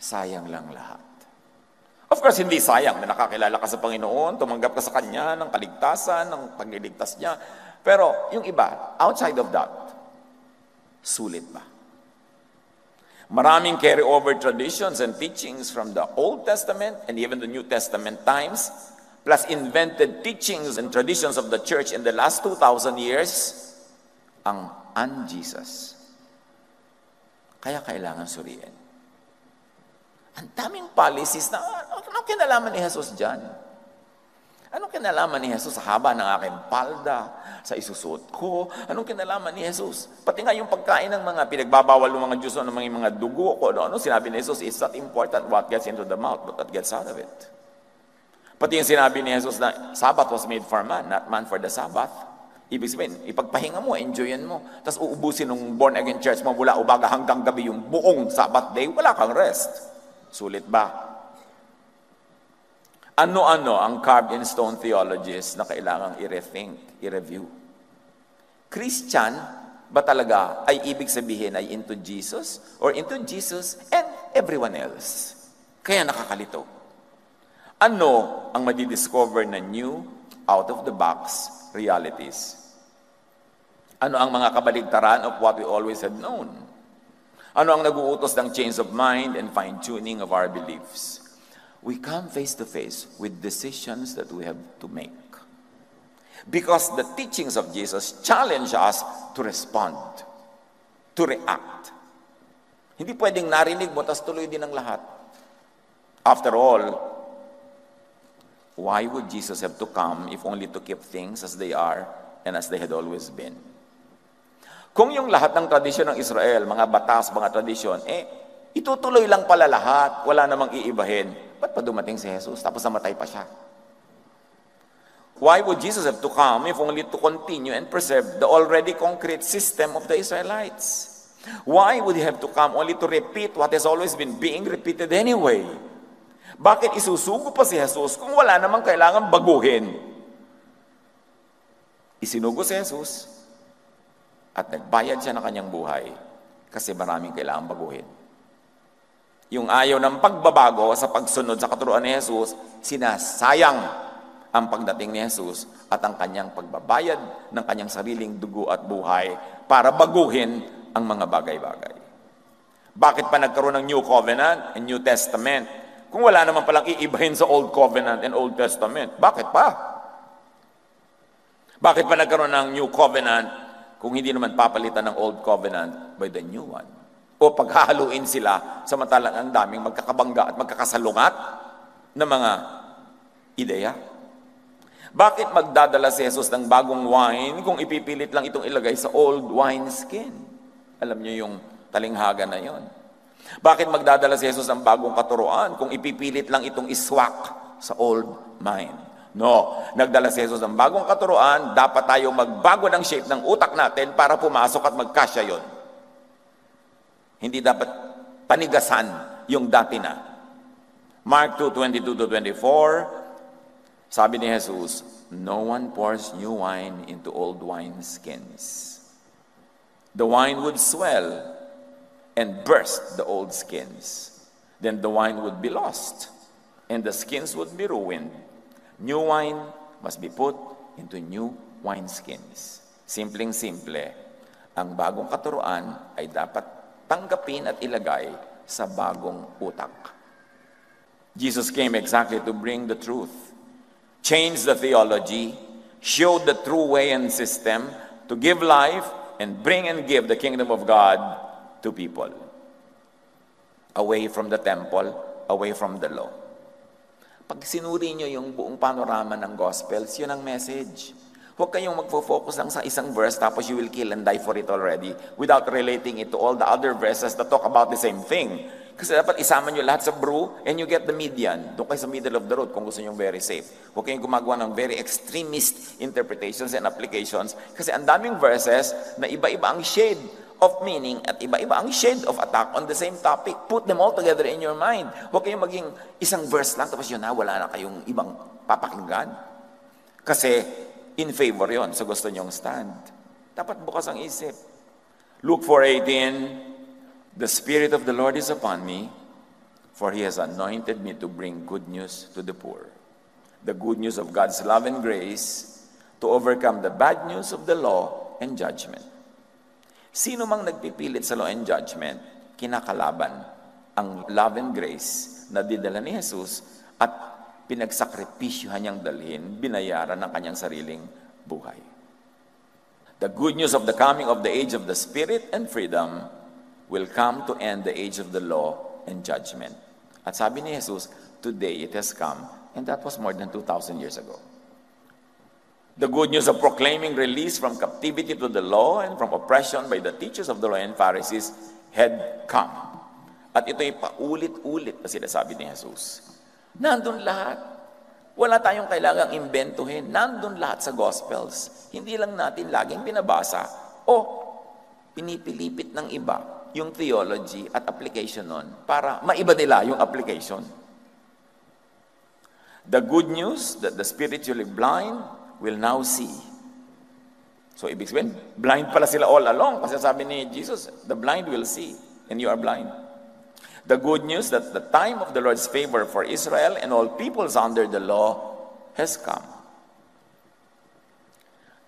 sayang lang lahat. Of course, hindi sayang na nakakilala ka sa Panginoon, tumanggap ka sa Kanya ng kaligtasan, ng pagliligtas niya. Pero yung iba, outside of that, sulit ba? Maraming carry-over traditions and teachings from the Old Testament and even the New Testament times, plus invented teachings and traditions of the church in the last 2,000 years, ang un-Jesus. Kaya kailangan suriin. Ang daming policies na, anong kinalaman ni Jesus dyan? Anong kinalaman ni Jesus sa haba ng aking palda, sa isusuot ko? Anong kinalaman ni Jesus? Pati nga yung pagkain ng mga pinagbabawal ng mga Diyos o ng mga dugo ko, ano sinabi ni Jesus, it's not important what gets into the mouth, but what gets out of it. Pati yung sinabi ni Jesus na Sabbath was made for man, not man for the Sabbath. Ibig sabihin, ipagpahinga mo, enjoyin mo. Tapos uubusin ng born-again church mo mula umaga hanggang gabi yung buong Sabbath day, wala kang rest. Sulit ba? Ano-ano ang carved-in-stone theologies na kailangang i-rethink, i-review? Christian ba talaga ay ibig sabihin ay into Jesus or into Jesus and everyone else? Kaya nakakalito. Ano ang madidiscover na new, out-of-the-box realities? Ano ang mga kabaligtaran of what we always had known? Ano ang naguutos ng change of mind and fine-tuning of our beliefs? We come face to face with decisions that we have to make. Because the teachings of Jesus challenge us to respond, to react. Hindi pwedeng narinig mo, tas tuloy din ang lahat. After all, why would Jesus have to come if only to keep things as they are and as they had always been? Kung yung lahat ng tradisyon ng Israel, mga batas, mga tradisyon, itutuloy lang pala lahat, wala namang iibahin. Ba't pa dumating si Jesus tapos namatay pa siya? Why would Jesus have to come if only to continue and preserve the already concrete system of the Israelites? Why would He have to come only to repeat what has always been being repeated anyway? Bakit isusugo pa si Jesus kung wala namang kailangan baguhin? Isinugo si Jesus at nagbayad siya ng kanyang buhay kasi maraming kailangan baguhin. Yung ayaw ng pagbabago sa pagsunod sa katuruan ni Jesus, sinasayang ang pagdating ni Jesus at ang kanyang pagbabayad ng kanyang sariling dugo at buhay para baguhin ang mga bagay-bagay. Bakit pa nagkaroon ng New Covenant and New Testament kung wala naman palang iibahin sa Old Covenant and Old Testament? Bakit pa? Bakit pa nagkaroon ng New Covenant kung hindi naman papalitan ng Old Covenant by the new one? O paghahaluin sila samantalang ang daming magkakabangga at magkakasalungat na mga ideya? Bakit magdadala si Jesus ng bagong wine kung ipipilit lang itong ilagay sa old wine skin? Alam niyo yung talinghaga na yon. Bakit magdadala si Jesus ng bagong katuruan kung ipipilit lang itong iswak sa old wine? No, nagdala si Jesus ng bagong katuruan, dapat tayo magbago ng shape ng utak natin para pumasok at magkasya yon. Hindi dapat panigasan yung dati na. Mark 2:22-24, sabi ni Jesus, no one pours new wine into old wine skins. The wine would swell, and burst the old skins. Then the wine would be lost, and the skins would be ruined. New wine must be put into new wineskins. Simpleng-simple, ang bagong katuruan ay dapat tanggapin at ilagay sa bagong utak. Jesus came exactly to bring the truth, change the theology, show the true way and system, to give life and bring and give the kingdom of God to people. Away from the temple, away from the law. Pag sinuri nyo yung buong panorama ng Gospels, yun ang message. Huwag kayong magfo-focus lang sa isang verse tapos you will kill and die for it already without relating it to all the other verses that talk about the same thing. Kasi dapat isama nyo lahat sa brew and you get the median. Doon kayo sa middle of the road kung gusto nyo very safe. Huwag kayong gumagawa ng very extremist interpretations and applications kasi ang daming verses na iba-iba ang shade of meaning at iba-iba ang shade of attack on the same topic. Put them all together in your mind. Huwag kayong maging isang verse lang tapos yun na, wala na kayong ibang papakinggan. Kasi in favor yon so gusto nyong stand. Dapat bukas ang isip. Luke 4:18, the Spirit of the Lord is upon me, for He has anointed me to bring good news to the poor. The good news of God's love and grace to overcome the bad news of the law and judgment. Sino mang nagpipilit sa law and judgment, kinakalaban ang love and grace na didala ni Jesus at pinagsakripisyuhan niyang dalhin, binayaran ng kanyang sariling buhay. The good news of the coming of the age of the Spirit and freedom will come to end the age of the law and judgment. At sabi ni Jesus, today it has come, and that was more than 2,000 years ago. The good news of proclaiming release from captivity to the law and from oppression by the teachers of the law and Pharisees had come. At ito'y paulit-ulit na sinasabi ni Jesus. Nandun lahat. Wala tayong kailangang imbentuhin. Nandun lahat sa Gospels. Hindi lang natin laging binabasa o pinipilipit ng iba yung theology at application nun para maiba nila yung application. The good news that the spiritually blind will now see. So, ibig sabihin, blind pala sila all along. Kasi sabi ni Jesus, the blind will see, and you are blind. The good news that the time of the Lord's favor for Israel and all peoples under the law has come.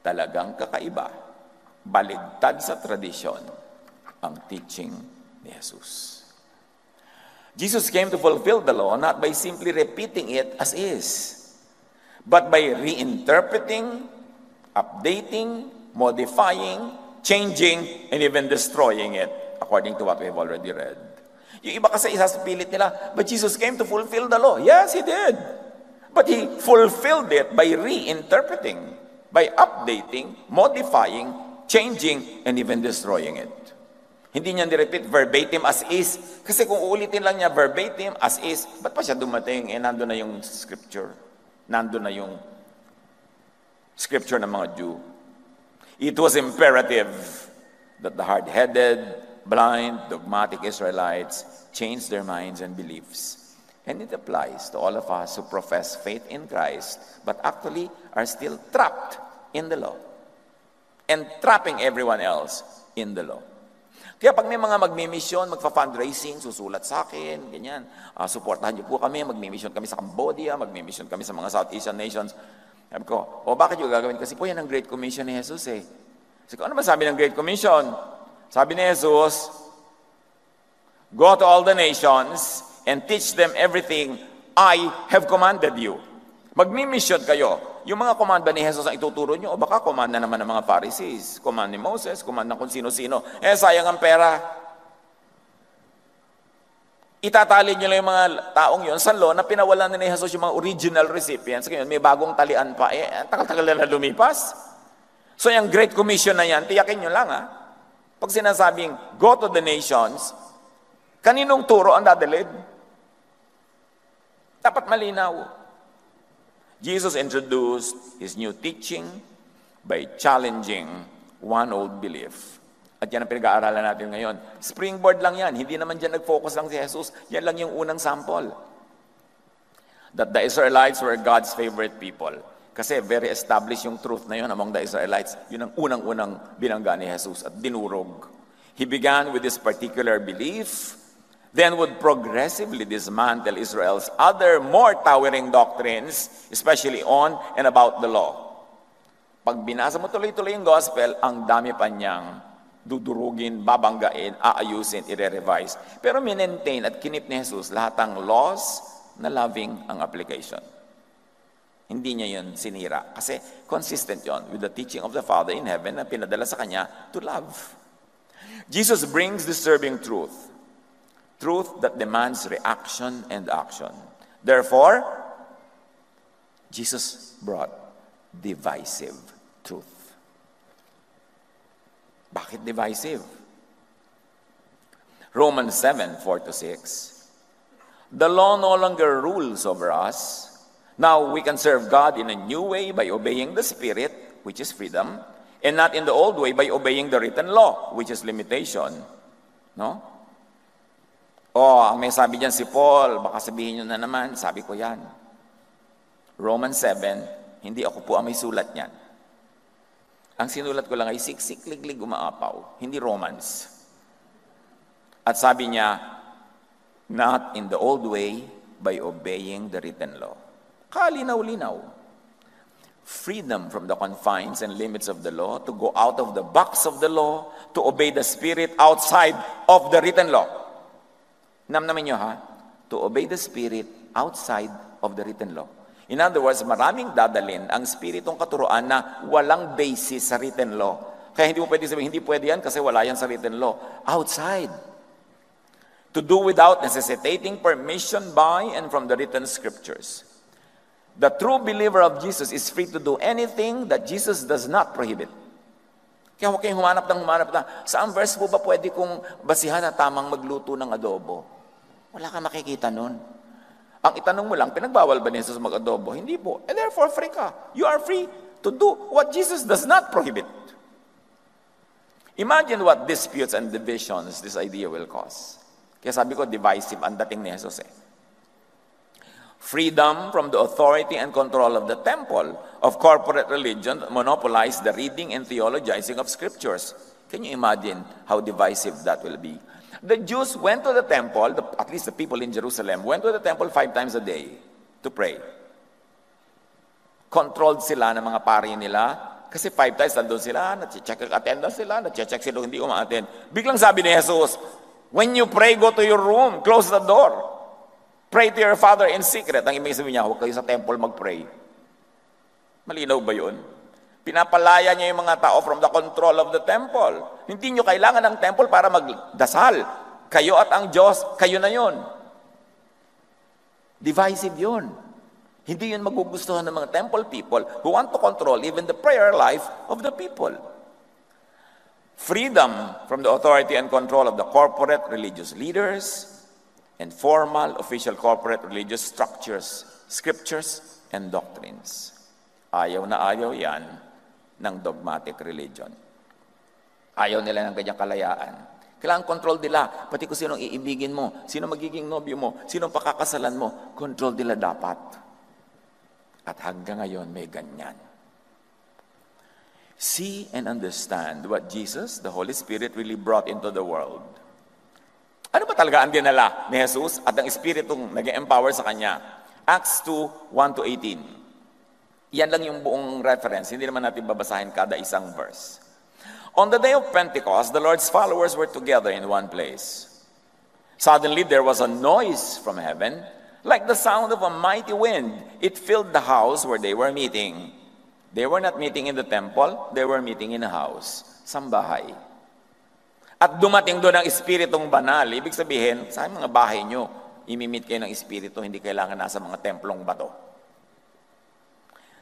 Talagang kakaiba, baligtad sa tradisyon, ang teaching ni Jesus. Jesus came to fulfill the law not by simply repeating it as is, but by reinterpreting, updating, modifying, changing, and even destroying it, according to what we have already read. Yung iba kasi isasapilit nila, but Jesus came to fulfill the law. Yes, He did. But He fulfilled it by reinterpreting, by updating, modifying, changing, and even destroying it. Hindi niya nirepeat verbatim as is. Kasi kung uulitin lang niya verbatim as is, ba't pa siya dumating? Nandun na yung scripture. Nandun na yung scripture ng mga Jew. It was imperative that the hard-headed, blind, dogmatic Israelites change their minds and beliefs. And it applies to all of us who profess faith in Christ, but actually are still trapped in the law. And trapping everyone else in the law. Kaya pag may mga magmimisyon, magfa-fundraising, susulat sa akin, ganyan, supportahan niyo po kami, magmimisyon kami sa Cambodia, magmimisyon kami sa mga South Asian nations. Sabi ko, bakit yung gagawin? Kasi po yan ang Great Commission ni Jesus eh. Sabi ko, ano ba sabi ng Great Commission? Sabi ni Jesus, go to all the nations and teach them everything I have commanded you. Magmimisyon kayo. Yung mga command ba ni Jesus ang ituturo nyo? O baka command na naman ng mga Pharisees, command ni Moses, command ng kung sino-sino. Sayang ang pera. Itatali nyo lang yung mga taong yun sa law na pinawalan ni Jesus yung mga original recipients. Ngayon, may bagong talian pa. Tagal-tagal na lumipas. So, yung Great Commission na yan, tiyakin nyo lang Pag sinasabing, go to the nations, kaninong turo ang dadalhin? Dapat malinaw. Jesus introduced His new teaching by challenging one old belief. At yan ang pinag-aaralan natin ngayon. Springboard lang yan. Hindi naman dyan nag-focus lang si Jesus. Yan lang yung unang sample. That the Israelites were God's favorite people. Kasi very established yung truth na yun among the Israelites. Yun ang unang-unang binangga ni Jesus at dinurog. He began with this particular belief, then would progressively dismantle Israel's other more towering doctrines, especially on and about the law. Pag binasa mo tuloy-tuloy yung gospel, ang dami pa niyang dudurugin, babanggain, aayusin, i-revise. Pero minentain at kinip ni Jesus lahat ng laws na loving ang application. Hindi niya yun sinira. Kasi consistent yon with the teaching of the Father in heaven na pinadala sa kanya to love. Jesus brings disturbing truth. Truth that demands reaction and action. Therefore, Jesus brought divisive truth. Bakit divisive? Romans 7:4-6. The law no longer rules over us. Now we can serve God in a new way by obeying the Spirit, which is freedom, and not in the old way by obeying the written law, which is limitation. No? Ang may sabi dyan si Paul, baka sabihin nyo na naman, sabi ko yan. Romans 7, hindi ako po ang may sulat niyan. Ang sinulat ko lang ay siksik, liglig, umaapaw, hindi Romans. At sabi niya, not in the old way by obeying the written law. Kalinaw-linaw. Freedom from the confines and limits of the law, to go out of the box of the law, to obey the Spirit outside of the written law. Namnamin nyo ha? To obey the Spirit outside of the written law. In other words, maraming dadalin ang Spiritong katuruan na walang basis sa written law. Kaya hindi mo pwede sabihin, hindi pwede yan kasi wala yan sa written law. Outside. To do without necessitating permission by and from the written scriptures. The true believer of Jesus is free to do anything that Jesus does not prohibit. Kaya huwag kayong humanap na, saan verse po ba pwede kong basihan na tamang magluto ng adobo? Wala kang makikita nun. Ang itanong mo lang, pinagbawal ba ni Jesus mag-adobo? Hindi po. And therefore, free ka. You are free to do what Jesus does not prohibit. Imagine what disputes and divisions this idea will cause. Kaya sabi ko, divisive ang dating ni Jesus Freedom from the authority and control of the temple, of corporate religion that monopolize the reading and theologizing of scriptures. Can you imagine how divisive that will be? The Jews went to the temple, at least the people in Jerusalem, went to the temple 5 times a day to pray. Controlled sila ng mga pari nila, kasi 5 times nandun sila, na-check attendance sila, na-check sila hindi uma-attend. Biglang sabi ni Jesus, when you pray, go to your room, close the door. Pray to your Father in secret. Ang ibig sabihin niya, huwag kayo sa temple mag-pray. Malinaw ba yun? Pinapalaya niya yung mga tao from the control of the temple. Hindi nyo kailangan ng temple para magdasal. Kayo at ang Diyos, kayo na yun. Divisive yun. Hindi yun magugustuhan ng mga temple people who want to control even the prayer life of the people. Freedom from the authority and control of the corporate religious leaders and formal official corporate religious structures, scriptures, and doctrines. Ayaw na ayaw yan ng dogmatic religion. Ayaw nila ng kanyang kalayaan. Kailangan control nila. Pati kung sinong iibigin mo, sino magiging nobyo mo, sinong pakakasalan mo, control nila dapat. At hanggang ngayon may ganyan. See and understand what Jesus, the Holy Spirit, really brought into the world. Ano ba talaga ang dinala ni Jesus at ang Espiritong nag-empower sa Kanya? Acts 2, 1-18. Yan lang yung buong reference. Hindi naman natin babasahin kada isang verse. On the day of Pentecost, the Lord's followers were together in one place. Suddenly, there was a noise from heaven, like the sound of a mighty wind. It filled the house where they were meeting. They were not meeting in the temple, they were meeting in a house. Sambahay. At dumating doon ang Espiritong Banal. Ibig sabihin, sa mga bahay nyo, imimit kayo ng Espiritu, hindi kailangan nasa mga templong bato.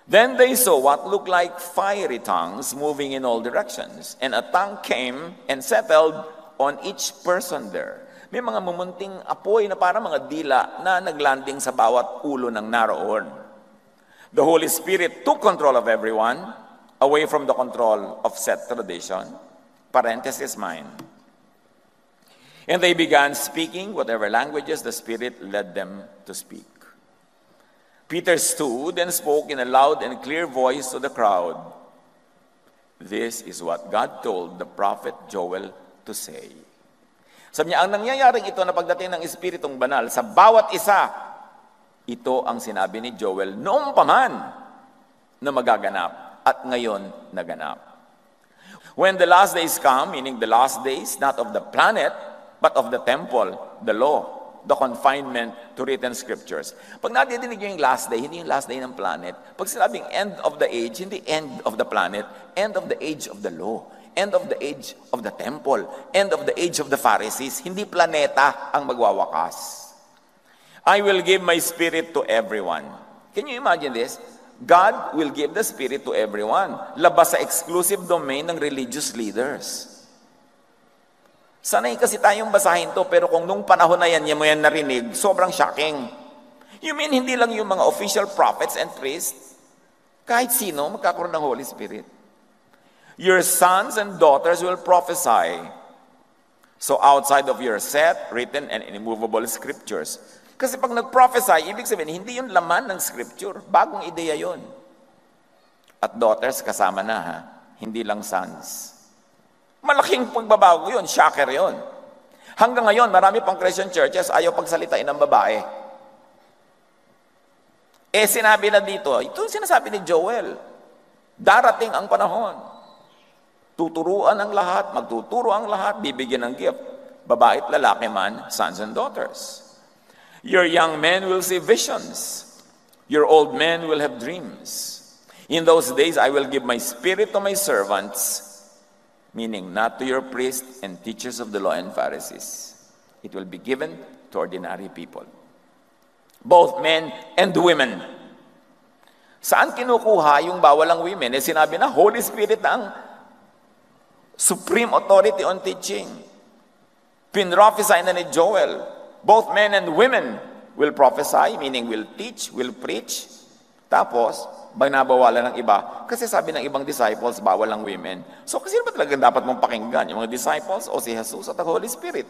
Then they saw what looked like fiery tongues moving in all directions. And a tongue came and settled on each person there. May mga mumunting apoy na parang mga dila na naglanding sa bawat ulo ng naroon. The Holy Spirit took control of everyone, away from the control of set tradition. Parenthesis mine. And they began speaking whatever languages the Spirit led them to speak. Peter stood and spoke in a loud and clear voice to the crowd. This is what God told the prophet Joel to say. Sabi niya, ang nangyayaring ito na pagdating ng Espiritong Banal sa bawat isa, ito ang sinabi ni Joel noong paman na magaganap at ngayon naganap. When the last days come, meaning the last days, not of the planet, but of the temple, the law, the confinement to written scriptures. Pag nadidinig nyo yung last day, hindi yung last day ng planet. Pag sinabing end of the age, hindi end of the planet, end of the age of the law, end of the age of the temple, end of the age of the Pharisees. Hindi planeta ang magwawakas. I will give my spirit to everyone. Can you imagine this? God will give the Spirit to everyone. Labas sa exclusive domain ng religious leaders. Sanay kasi tayong basahin to, pero kung nung panahon na yan, mo yan narinig, sobrang shocking. You mean hindi lang yung mga official prophets and priests? Kahit sino magkakaroon ng Holy Spirit. Your sons and daughters will prophesy. So outside of your set, written and immovable scriptures. Kasi pag nag-prophesy, ibig sabihin, hindi yun laman ng scripture. Bagong ideya yun. At daughters, kasama na ha. Hindi lang sons. Malaking pagbabago yun. Shocker yun. Hanggang ngayon, marami pang Christian churches ayaw pagsalitain ng babae. Sinabi na dito, ito sinasabi ni Joel, darating ang panahon. Tuturuan ang lahat, magtuturo ang lahat, bibigyan ng gift. Babae at lalaki man, sons and daughters. Your young men will see visions. Your old men will have dreams. In those days, I will give my spirit to my servants, meaning not to your priests and teachers of the law and Pharisees. It will be given to ordinary people. Both men and women. Saan kinukuha yung bawal ang women? Sinabi na, Holy Spirit ang supreme authority on teaching. Pinrophesy na ni Joel. Both men and women will prophesy, meaning will teach, will preach. Tapos, binabawalan ng iba. Kasi sabi ng ibang disciples, bawal ang women. So, kasi ba talaga dapat mong pakinggan? Yung mga disciples o si Jesus at the Holy Spirit?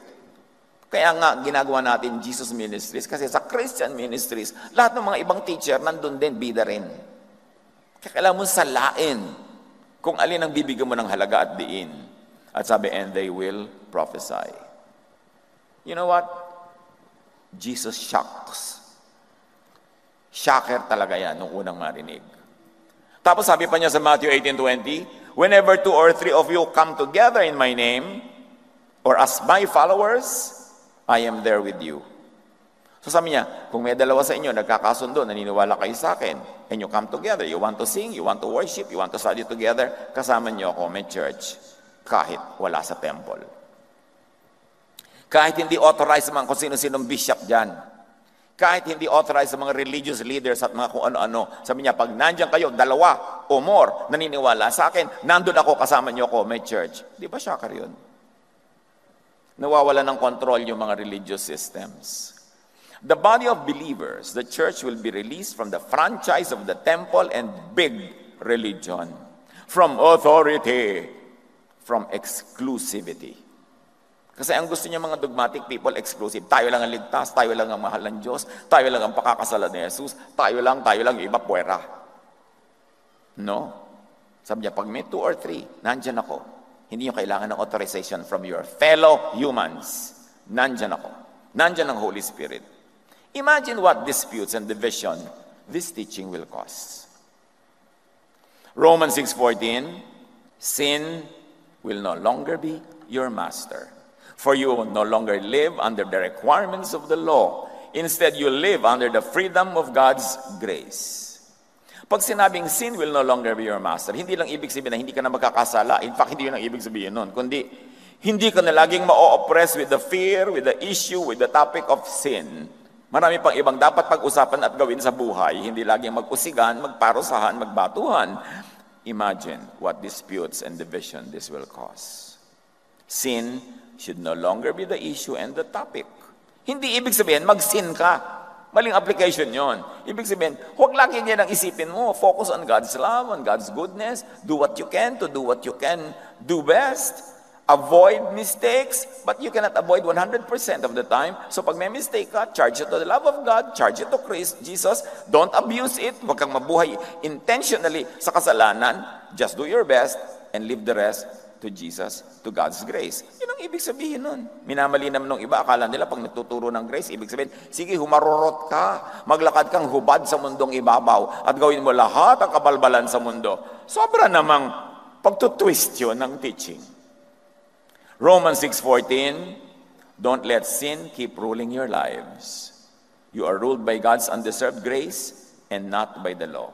Kaya nga, ginagawa natin Jesus Ministries. Kasi sa Christian Ministries, lahat ng mga ibang teacher, nandun din, bida rin. Kaya kailangan mo salain kung alin ang bibigyan mo ng halaga at diin. At sabi, and they will prophesy. You know what? Jesus shocks. Shocker talaga yan nung unang marinig. Tapos sabi pa niya sa Matthew 18:20, whenever 2 or 3 of you come together in my name, or as my followers, I am there with you. So sabi niya, kung may dalawa sa inyo, nagkakasundo, naniniwala kayo sa akin, and you come together, you want to sing, you want to worship, you want to study together, kasama niyo ako, may church, kahit wala sa temple. Kahit hindi authorized sa mga kung sino-sinong bishop dyan. Kahit hindi authorized sa mga religious leaders at mga kung ano-ano. Sabi niya, pag nandyan kayo, 2 o more, naniniwala sa akin, nandun ako, kasama niyo ako, may church. Di ba shocker yun? Nawawala ng control yung mga religious systems. The body of believers, the church will be released from the franchise of the temple and big religion. From authority, from exclusivity. Kasi ang gusto niya mga dogmatic people, exclusive. Tayo lang ang ligtas, tayo lang ang mahal ng Diyos, tayo lang ang pakakasalan ni Jesus, tayo lang, iba puwera. No. Sabi niya, pag may 2 or 3, nandyan ako. Hindi niyo kailangan ng authorization from your fellow humans. Nandyan ako. Nandyan ang Holy Spirit. Imagine what disputes and division this teaching will cause. Romans 6:14, sin will no longer be your master. For you will no longer live under the requirements of the law. Instead, you live under the freedom of God's grace. Pag sinabing sin will no longer be your master, hindi lang ibig sabihin na hindi ka na magkakasala. In fact, hindi yun ang ibig sabihin nun. Kundi, hindi ka na laging ma-oppress with the fear, with the issue, with the topic of sin. Marami pang ibang dapat pag-usapan at gawin sa buhay. Hindi laging mag-usigan, magparusahan, magbatuhan. Imagine what disputes and division this will cause. Sin should no longer be the issue and the topic. Hindi ibig sabihin, mag-sin ka. Maling application yon. Ibig sabihin, huwag lagi yan ang isipin mo. Focus on God's love, on God's goodness. Do what you can to do what you can do best. Avoid mistakes, but you cannot avoid 100% of the time. So pag may mistake ka, charge it to the love of God, charge it to Christ, Jesus. Don't abuse it. Huwag kang mabuhay intentionally sa kasalanan. Just do your best and leave the rest to Jesus, to God's grace. Yun ang ibig sabihin nun. Minamali naman ng iba, akala nila pag nagtuturo ng grace, ibig sabihin, sige, humarurot ka, maglakad kang hubad sa mundong ibabaw, at gawin mo lahat ang kabalbalan sa mundo. Sobra namang pagtutwist yun ng teaching. Romans 6:14, don't let sin keep ruling your lives. You are ruled by God's undeserved grace and not by the law.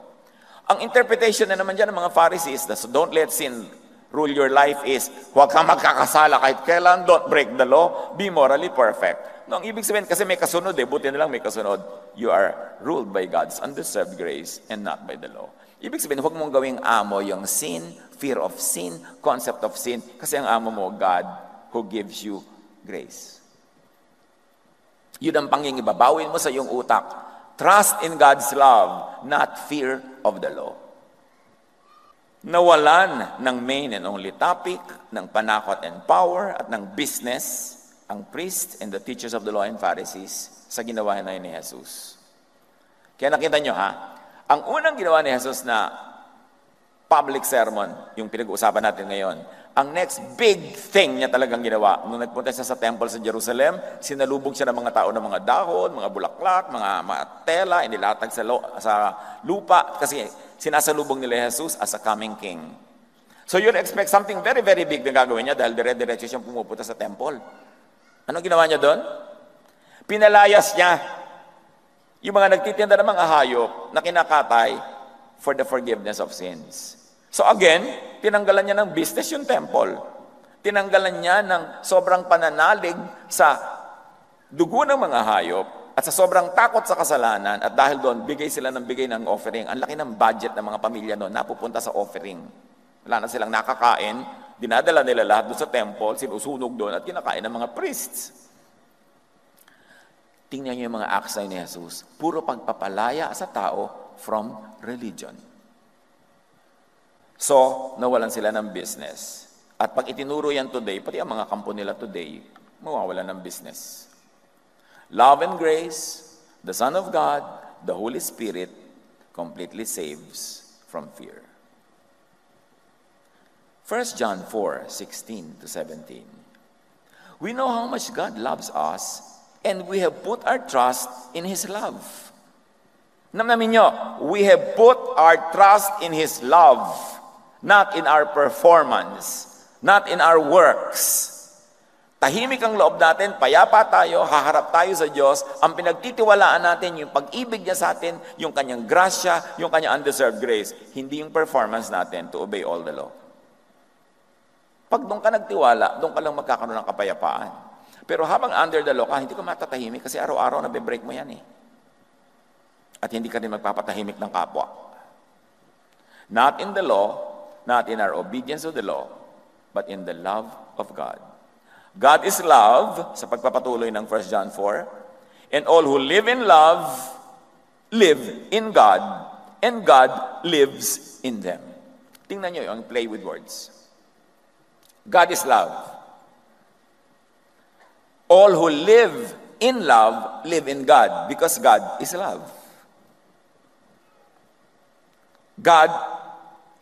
Ang interpretation na naman dyan ng mga Pharisees, so don't let sin rule your life is, huwag kang magkakasala kahit kailan, don't break the law, be morally perfect. No, ang ibig sabihin, kasi may kasunod buti na lang may kasunod. You are ruled by God's undeserved grace and not by the law. Ibig sabihin, huwag mong gawing amo yung sin, fear of sin, concept of sin, kasi ang amo mo, God, who gives you grace. Yun ang pangingibabawin mo sa iyong utak. Trust in God's love, not fear of the law. Nawalan ng main and only topic, ng panakot and power, at ng business, ang priests and the teachers of the law and Pharisees sa ginawa na ni Jesus. Kaya nakita nyo ang unang ginawa ni Jesus na public sermon, yung pinag-uusapan natin ngayon, ang next big thing niya talagang ginawa, nung nagpunta siya sa temple sa Jerusalem, sinalubog siya ng mga tao ng mga dahon, mga bulaklak, mga tela, inilatag sa lupa, kasi sinasalubong nila Jesus as a coming king. So you'll expect something very, very big na gagawin niya dahil dire-diretso siyang pumupunta sa temple. Anong ginawa niya doon? Pinalayas niya yung mga nagtitinda ng mga hayop na kinakatay for the forgiveness of sins. So again, tinanggalan niya ng business yung temple. Tinanggalan niya ng sobrang pananalig sa dugo ng mga hayop at sa sobrang takot sa kasalanan, at dahil doon, bigay sila ng bigay ng offering. Ang laki ng budget ng mga pamilya noon, napupunta sa offering. Wala na silang nakakain, dinadala nila lahat doon sa temple, sinusunog doon at kinakain ng mga priests. Tingnan niyo yung mga aksay ni Jesus. Puro pagpapalaya sa tao from religion. So, nawalan sila ng business. At pag itinuro yan today, pati ang mga kampo nila today, mawawalan ng business. Love and grace, the Son of God, the Holy Spirit, completely saves from fear. 1 John 4:16-17. We know how much God loves us, and we have put our trust in His love. Namnamin nyo, we have put our trust in His love, not in our performance, not in our works. Tahimik ang loob natin, payapa tayo, haharap tayo sa Diyos. Ang pinagtitiwalaan natin, yung pag-ibig niya sa atin, yung kanyang grasya, yung kanyang undeserved grace. Hindi yung performance natin to obey all the law. Pag doon ka nagtiwala, doon ka lang magkakaroon ng kapayapaan. Pero habang under the law ka, hindi ka matatahimik kasi araw-araw nabe-break mo yan At hindi ka rin magpapatahimik ng kapwa. Not in the law, not in our obedience to the law, but in the love of God. God is love, sa pagpapatuloy ng 1 John 4, and all who live in love, live in God, and God lives in them. Tingnan nyo yung play with words. God is love. All who live in love, live in God, because God is love. God,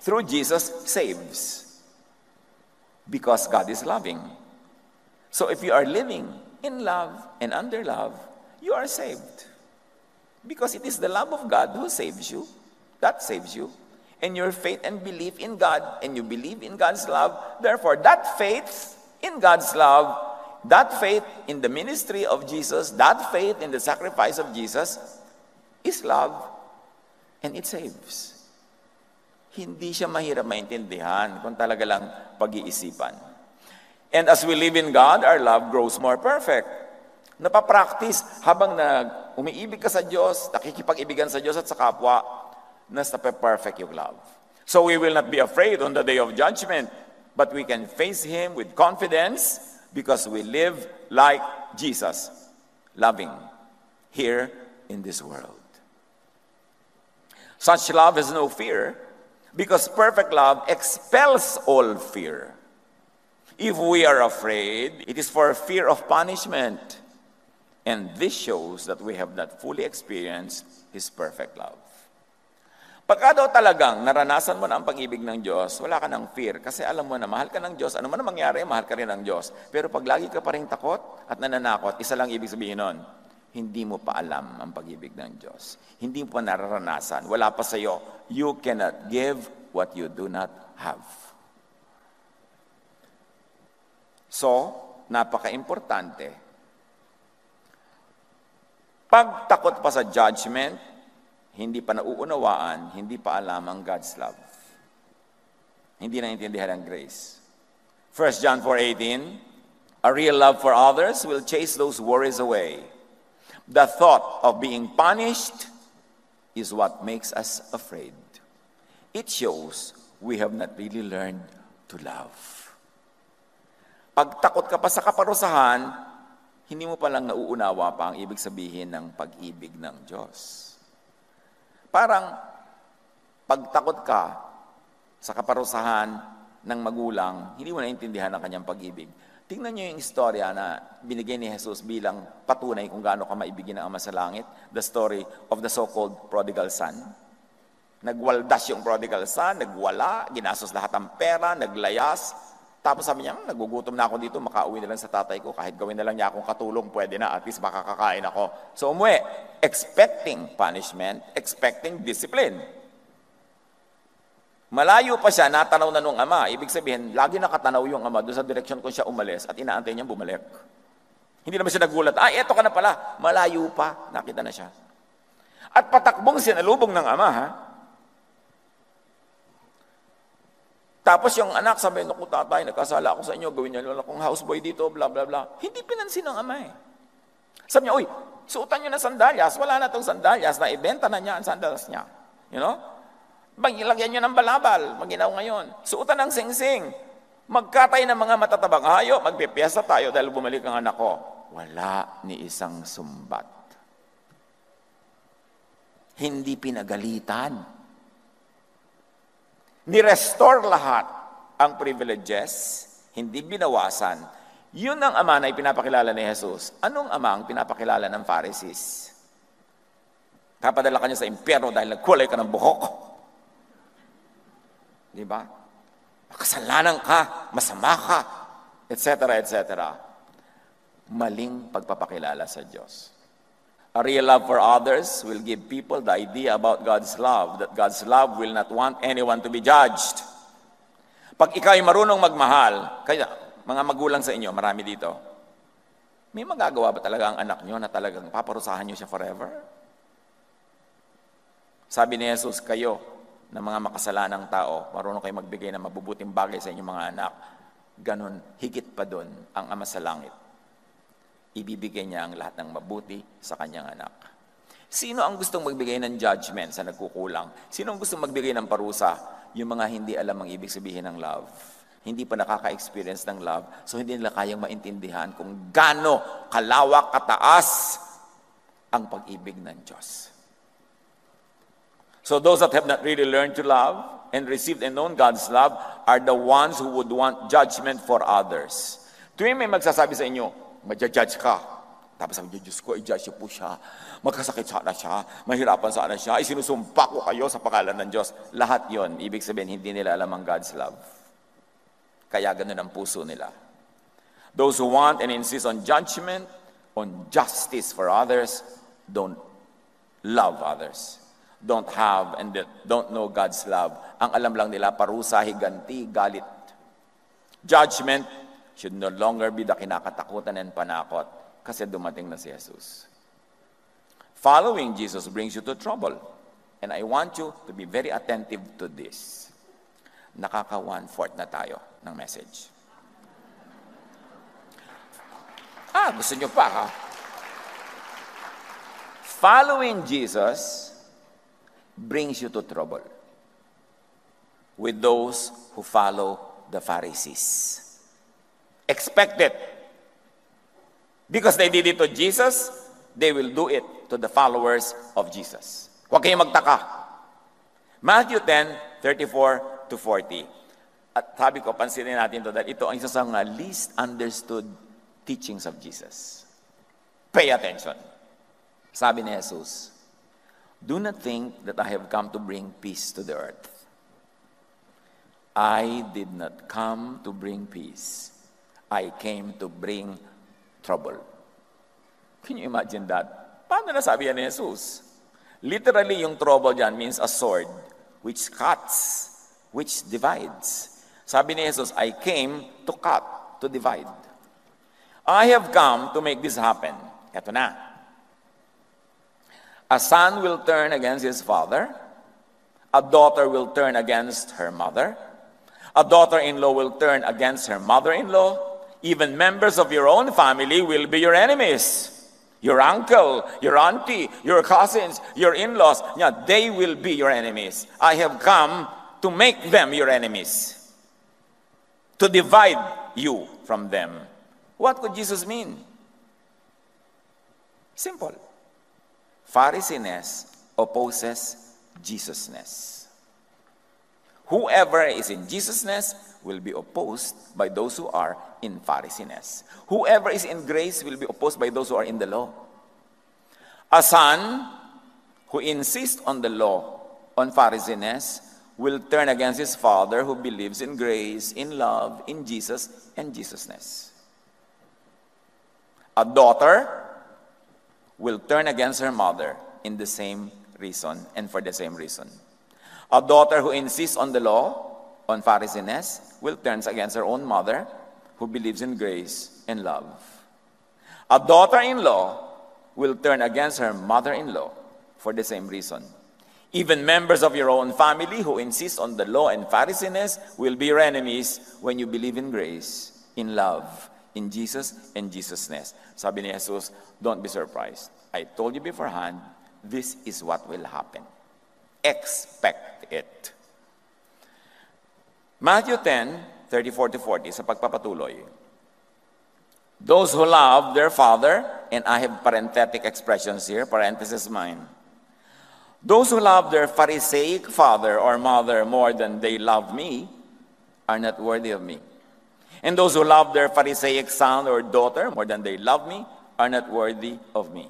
through Jesus, saves, because God is loving. So if you are living in love and under love, you are saved. Because it is the love of God who saves you. That saves you. And your faith and belief in God, and you believe in God's love. Therefore, that faith in God's love, that faith in the ministry of Jesus, that faith in the sacrifice of Jesus, is love, and it saves. Hindi siya mahirap maintindihan kung talaga lang pag-iisipan. And as we live in God, our love grows more perfect. Napapractice habang umiibig ka sa Diyos, nakikipag-ibigan sa Diyos at sa kapwa, nas nape-perfect yung love. So we will not be afraid on the day of judgment, but we can face Him with confidence because we live like Jesus, loving here in this world. Such love has no fear because perfect love expels all fear. If we are afraid, it is for fear of punishment. And this shows that we have not fully experienced His perfect love. Pagka daw talagang naranasan mo na ang pag-ibig ng Diyos, wala ka ng fear. Kasi alam mo na mahal ka ng Diyos, ano man ang mangyari, mahal ka rin ng Diyos. Pero pag lagi ka pa rin takot at nananakot, isa lang ibig sabihin nun, hindi mo pa alam ang pag-ibig ng Diyos. Hindi mo pa nararanasan. Wala pa sa'yo. You cannot give what you do not have. So, napaka-importante. Pag takot pa sa judgment, hindi pa nauunawaan, hindi pa alam ang God's love. Hindi naintindihan ang grace. 1 John 4:18, a real love for others will chase those worries away. The thought of being punished is what makes us afraid. It shows we have not really learned to love. Pag takot ka pa sa kaparusahan, hindi mo palang nauunawa pa ang ibig sabihin ng pag-ibig ng Diyos. Parang pagtakot ka sa kaparusahan ng magulang, hindi mo naintindihan ang kanyang pag-ibig. Tingnan niyo yung istorya na binigay ni Jesus bilang patunay kung gaano ka maibigin ng Ama sa Langit. The story of the so-called prodigal son. Nagwaldas yung prodigal son, nagwala, ginastos lahat ng pera, naglayas. Tapos sabi niya, nagugutom na ako dito, makauwi na lang sa tatay ko. Kahit gawin na lang niya akong katulong, pwede na, at least makakakain ako. So umuwi, expecting punishment, expecting discipline. Malayo pa siya, natanaw na nung ama. Ibig sabihin, lagi nakatanaw yung ama doon sa direksyon kung siya umalis at inaantay niyang bumalik. Hindi naman siya nagulat, eto ka na pala. Malayo pa, nakita na siya. At patakbong sinalubong ng ama, ha? Tapos yung anak, sabi, naku tatay, nagkasala ako sa inyo, gawin niyo lang akong houseboy dito, bla bla bla. Hindi pinansin ng ama eh. Sabi niya, uy, suotan niyo na sandalyas, wala na itong sandalyas, na ibenta na niya ang sandalyas niya. You know? Lagyan niyo ng balabal, maginaw ngayon. Suotan ng singsing. Magkatay ng mga matatabang hayop, magpipiesta tayo dahil bumalik ang anak ko. Wala ni isang sumbat. Hindi pinagalitan. Ni-restore lahat ang privileges, hindi binawasan. Yun ang ama na ipinapakilala ni Jesus. Anong ama ang pinapakilala ng Pharisees? Kapadala ka niya sa impyerno dahil nagkulay ka ng buhok. Di ba? Makasalanan ka, masama ka, etc., etc. Maling pagpapakilala sa Diyos. A real love for others will give people the idea about God's love, that God's love will not want anyone to be judged. Pag ikaw ay marunong magmahal, kaya mga magulang sa inyo, marami dito, may magagawa ba talaga ang anak nyo na talagang paparusahan nyo siya forever? Sabi ni Jesus, kayo na mga makasalanang tao, marunong kayo magbigay ng mabubuting bagay sa inyong mga anak, ganon, higit pa doon ang Ama sa Langit. Ibibigay niya ang lahat ng mabuti sa kanyang anak. Sino ang gustong magbigay ng judgment sa nagkukulang? Sino ang gustong magbigay ng parusa? Yung mga hindi alam ang ibig sabihin ng love. Hindi pa nakaka-experience ng love, so hindi nila kayang maintindihan kung gaano kalawak kataas ang pag-ibig ng Diyos. So those that have not really learned to love and received and known God's love are the ones who would want judgment for others. Tuwing may magsasabi sa inyo, magja-judge ka. Tapos sabi niya, Diyos ko, i-judge po siya. Magkasakit sana siya. Mahirapan sana siya. Isinusumpa ko kayo sa pangalan ng Diyos. Lahat yon, ibig sabihin, hindi nila alam ang God's love. Kaya ganun ang puso nila. Those who want and insist on judgment, on justice for others, don't love others. Don't have and don't know God's love. Ang alam lang nila, parusa, higanti, galit. Judgment should no longer be the kinakatakutan and panakot kasi dumating na si Jesus. Following Jesus brings you to trouble. And I want you to be very attentive to this. Nakaka 1/4 na tayo ng message. Gusto nyo pa ha? Following Jesus brings you to trouble with those who follow the Pharisees. Expect it. Because they did it to Jesus, they will do it to the followers of Jesus. Huwag kayong magtaka. Matthew 10:34-40. At sabi ko, pansinin natin to dahil ito ang isa sa mga least understood teachings of Jesus. Pay attention. Sabi ni Jesus, Do not think that I have come to bring peace to the earth. I did not come to bring peace. I came to bring trouble. Can you imagine that? Paano nasabi yan ni Jesus? Literally, yung trouble dyan means a sword which cuts, which divides. Sabi ni Jesus, I came to cut, to divide. I have come to make this happen. Eto na. A son will turn against his father. A daughter will turn against her mother. A daughter-in-law will turn against her mother-in-law. Even members of your own family will be your enemies. Your uncle, your auntie, your cousins, your in-laws, yeah, they will be your enemies. I have come to make them your enemies. To divide you from them. What could Jesus mean? Simple. Pharisees opposes Jesusness. Whoever is in Jesusness will be opposed by those who are in Pharisees. Whoever is in grace will be opposed by those who are in the law. A son who insists on the law, on Pharisees, will turn against his father who believes in grace, in love, in Jesus, and Jesusness. A daughter will turn against her mother in the same reason and for the same reason. A daughter who insists on the law, on Pharisees, will turn against her own mother who believes in grace and love. A daughter-in-law will turn against her mother-in-law for the same reason. Even members of your own family who insist on the law and Pharisees will be your enemies when you believe in grace, in love, in Jesus, and Jesusness. Sabi ni Jesus, don't be surprised. I told you beforehand, this is what will happen. Expect it. Matthew 10:34-40, sa pagpapatuloy. Those who love their father, and I have parenthetic expressions here, parenthesis mine. Those who love their Pharisaic father or mother more than they love me are not worthy of me. And those who love their Pharisaic son or daughter more than they love me are not worthy of me.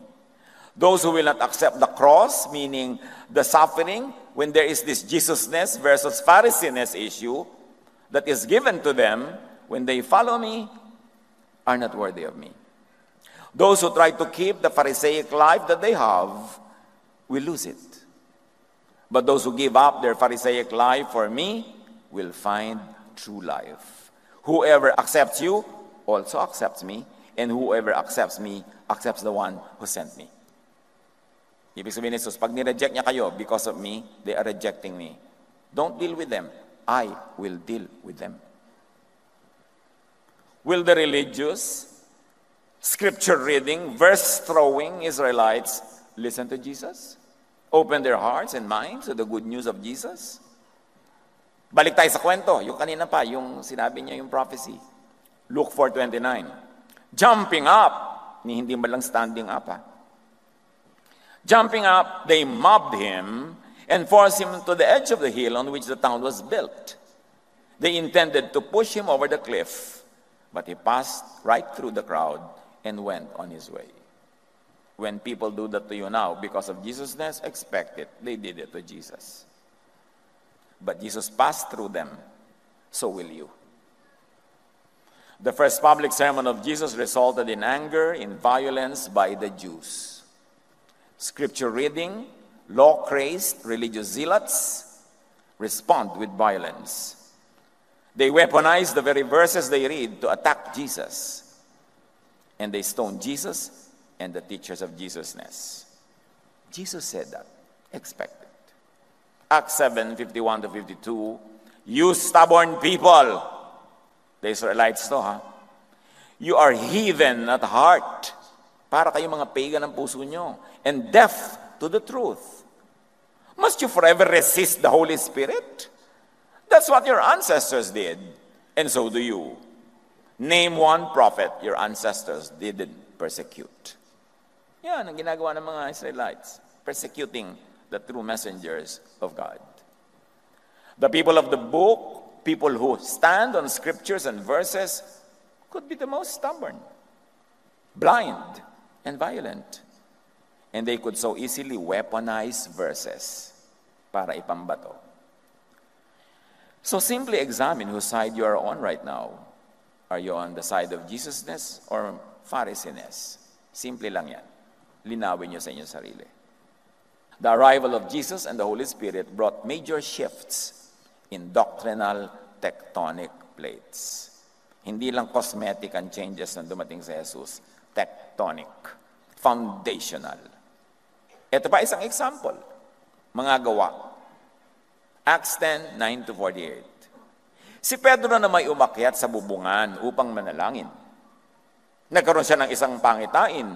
Those who will not accept the cross, meaning the suffering, when there is this Jesusness versus Pharisees issue that is given to them when they follow me, are not worthy of me. Those who try to keep the Pharisaic life that they have will lose it. But those who give up their Pharisaic life for me will find true life. Whoever accepts you also accepts me, and whoever accepts me accepts the one who sent me. Ibig sabihin ni Jesus, pag nireject niya kayo because of me, they are rejecting me. Don't deal with them. I will deal with them. Will the religious, scripture-reading, verse-throwing Israelites listen to Jesus? Open their hearts and minds to the good news of Jesus? Balik tayo sa kwento. Yung kanina pa, yung sinabi niya yung prophecy. Luke 4:29. Jumping up, hindi man lang standing up. Jumping up, they mobbed him and forced him to the edge of the hill on which the town was built. They intended to push him over the cliff, but he passed right through the crowd and went on his way. When people do that to you now because of Jesusness, expect it. They did it to Jesus. But Jesus passed through them, so will you. The first public sermon of Jesus resulted in anger, in violence by the Jews. Scripture reading, law-crazed religious zealots respond with violence. They weaponize the very verses they read to attack Jesus. And they stone Jesus and the teachers of Jesusness. Jesus said that. Expect it. Acts 7:51-52. You stubborn people. The Israelites to, You are heathen at heart. Para kayong mga pagan ng puso nyo. And deaf to the truth. Must you forever resist the Holy Spirit? That's what your ancestors did. And so do you. Name one prophet your ancestors didn't persecute. Yan ang ginagawa ng mga Israelites. Persecuting the true messengers of God. The people of the book, people who stand on scriptures and verses, could be the most stubborn, blind, and violent. And they could so easily weaponize verses para ipambato. So simply examine whose side you are on right now. Are you on the side of Jesusness or Phariseeness? Simple lang yan. Linawin niyo sa inyong sarili. The arrival of Jesus and the Holy Spirit brought major shifts in doctrinal tectonic plates. Hindi lang cosmetic ang changes na dumating sa Jesus. Tectonic. Foundational. Ito pa isang example. Mga gawa. Acts 10, 9-48. Si Pedro na may umakyat sa bubungan upang manalangin. Nagkaroon siya ng isang pangitain.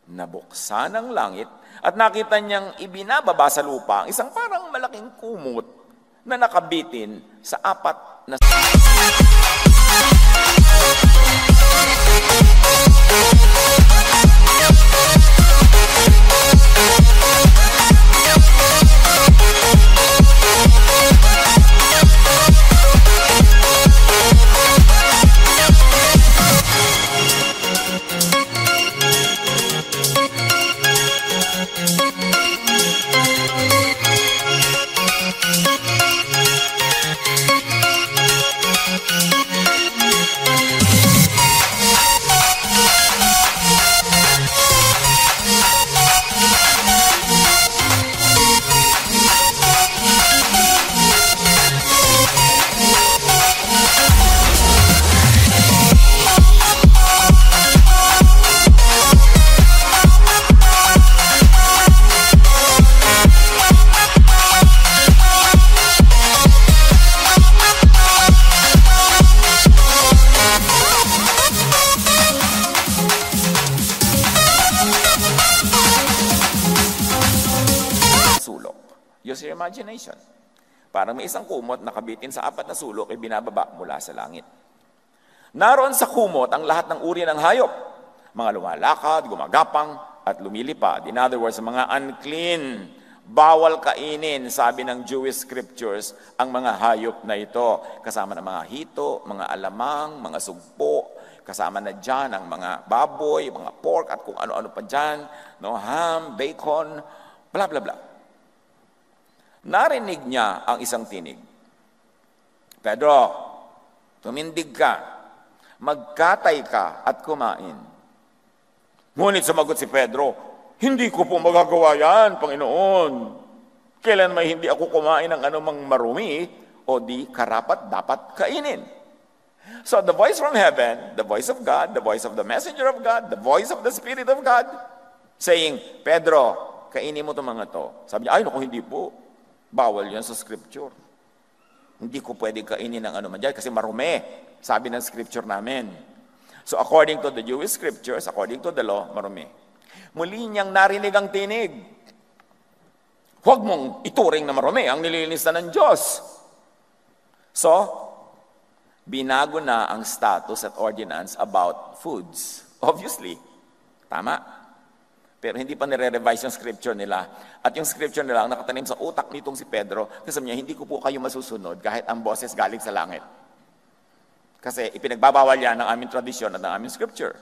Nabuksan ang langit at nakita niyang ibinababa sa lupa ang isang parang malaking kumot na nakabitin sa 4 na imagination. Parang may isang kumot nakabitin sa 4 na sulok ay binababa mula sa langit. Naroon sa kumot ang lahat ng uri ng hayop. Mga lumalakad, gumagapang, at lumilipad. In other words, mga unclean, bawal kainin, sabi ng Jewish scriptures, ang mga hayop na ito. Kasama ng mga hito, mga alamang, mga sugpo, kasama na dyan ang mga baboy, mga pork, at kung ano-ano pa dyan, no, ham, bacon, bla bla bla. Narinig niya ang isang tinig. Pedro, tumindig ka, magkatay ka at kumain. Ngunit sumagot si Pedro, hindi ko po magagawa yan, Panginoon. Kailan may hindi ako kumain ng anumang marumi o di karapat dapat kainin. So the voice from heaven, the voice of God, the voice of the messenger of God, the voice of the Spirit of God, saying, Pedro, kainin mo itong mga to. Sabi niya, ay naku, hindi po. Bawal yan sa scripture. Hindi ko pwede kainin ng ano man dyan kasi marumi. Sabi ng scripture namin. So according to the Jewish scriptures, according to the law, marumi. Muli niyang narinig ang tinig. Huwag mong ituring na marumi ang nililinis na ng Diyos. So, binago na ang status at ordinance about foods. Obviously. Tama. Pero hindi pa nire-revise yung scripture nila. At yung scripture nila ang nakatanim sa utak nitong si Pedro, kasi sabi niya, hindi ko po kayo masusunod kahit ang boses galing sa langit. Kasi ipinagbabawal yan ng aming tradisyon at ng aming scripture.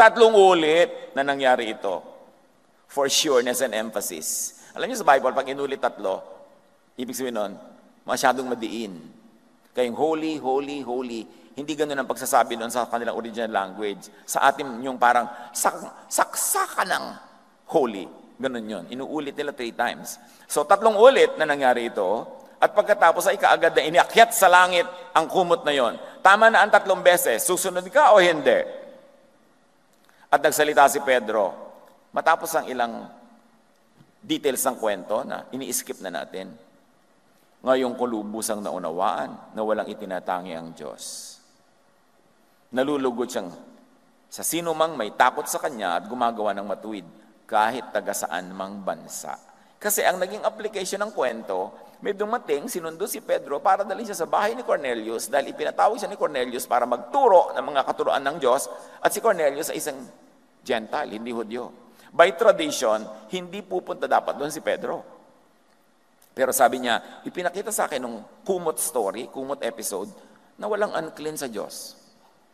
3 ulit na nangyari ito. For sureness and emphasis. Alam niyo sa Bible, pag inulit 3, ibig sabihin nun, masyadong madiin. Kayong holy, holy, holy. Hindi ganun ang pagsasabi doon sa kanilang original language. Sa atin yung parang saksakan ng holy. Ganun yun. Inuulit nila 3 times. So 3 ulit na nangyari ito. At pagkatapos ay kaagad na iniakyat sa langit ang kumot na yon. Tama na ang 3 beses. Susunod ka o hindi? At nagsalita si Pedro. Matapos ang ilang details ng kwento na ini-skip na natin. Ngayong kulubusang naunawaan na walang itinatangi ang Diyos. Nalulugod siyang sa sino mang may takot sa kanya at gumagawa ng matuwid kahit taga saan mang bansa. Kasi ang naging application ng kwento, may dumating, sinundo si Pedro para dalhin siya sa bahay ni Cornelius dahil ipinatawag siya ni Cornelius para magturo ng mga katuruan ng Diyos at si Cornelius ay isang Gentile, hindi Hudyo. By tradition, hindi pupunta dapat doon si Pedro. Pero sabi niya, ipinakita sa akin ng kumot story, kumot episode, na walang unclean sa Diyos.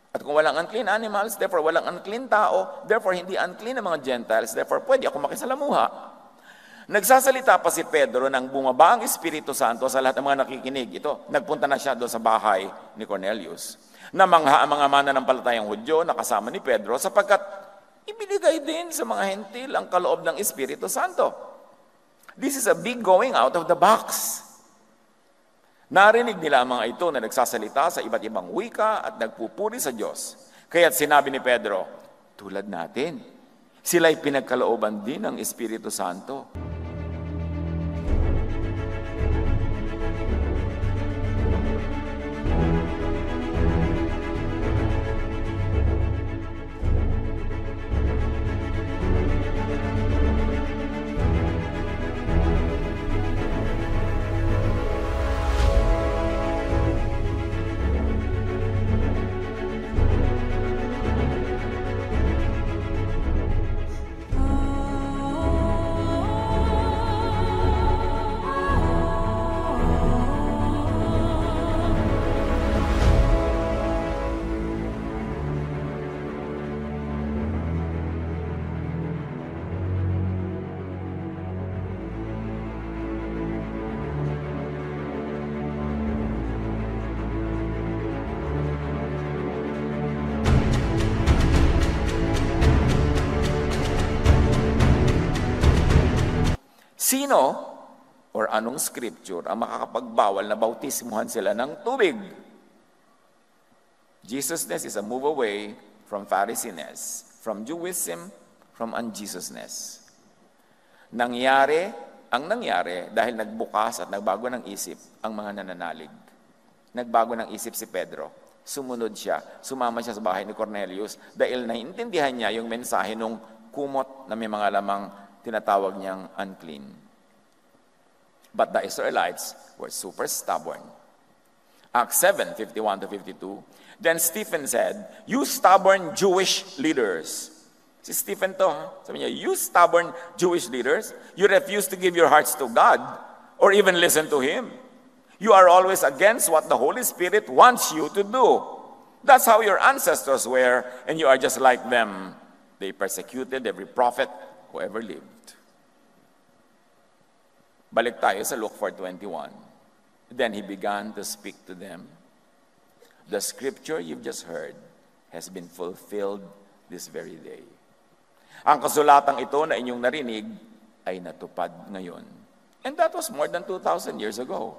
At kung walang unclean animals, therefore walang unclean tao, therefore hindi unclean ang mga Gentiles, therefore pwede ako makisalamuha. Nagsasalita pa si Pedro nang bumaba ang Espiritu Santo sa lahat ng mga nakikinig. Ito, nagpunta na siya doon sa bahay ni Cornelius. Namangha ang mga mananampalatayang Hudyo na kasama ni Pedro sapagkat ibinigay din sa mga hentil ang kaloob ng Espiritu Santo. This is a big going out of the box. Narinig nila ang mga ito na nagsasalita sa iba't ibang wika at nagpupuri sa Diyos. Kaya't sinabi ni Pedro, tulad natin, sila'y pinagkalooban din ng Espiritu Santo. Sino or anong scripture ang makakapagbawal na bautismuhan sila ng tubig? Jesusness is a move away from Phariseeness, from Jewism, from unjesusness. Nangyari dahil nagbukas at nagbago ng isip ang mga nananalig. Nagbago ng isip si Pedro. Sumunod siya. Sumama siya sa bahay ni Cornelius dahil naiintindihan niya yung mensahe nung kumot na may mga lamang tinatawag niyang unclean. But the Israelites were super stubborn. Acts 7:51-52. Then Stephen said, "You stubborn Jewish leaders." Si Stephen to, sabi niya, "You stubborn Jewish leaders, you refuse to give your hearts to God or even listen to Him. You are always against what the Holy Spirit wants you to do. That's how your ancestors were, and you are just like them. They persecuted every prophet who ever lived." Balik tayo sa Luke 4:21. Then he began to speak to them. The scripture you've just heard has been fulfilled this very day. Ang kasulatang ito na inyong narinig ay natupad ngayon. And that was more than 2,000 years ago.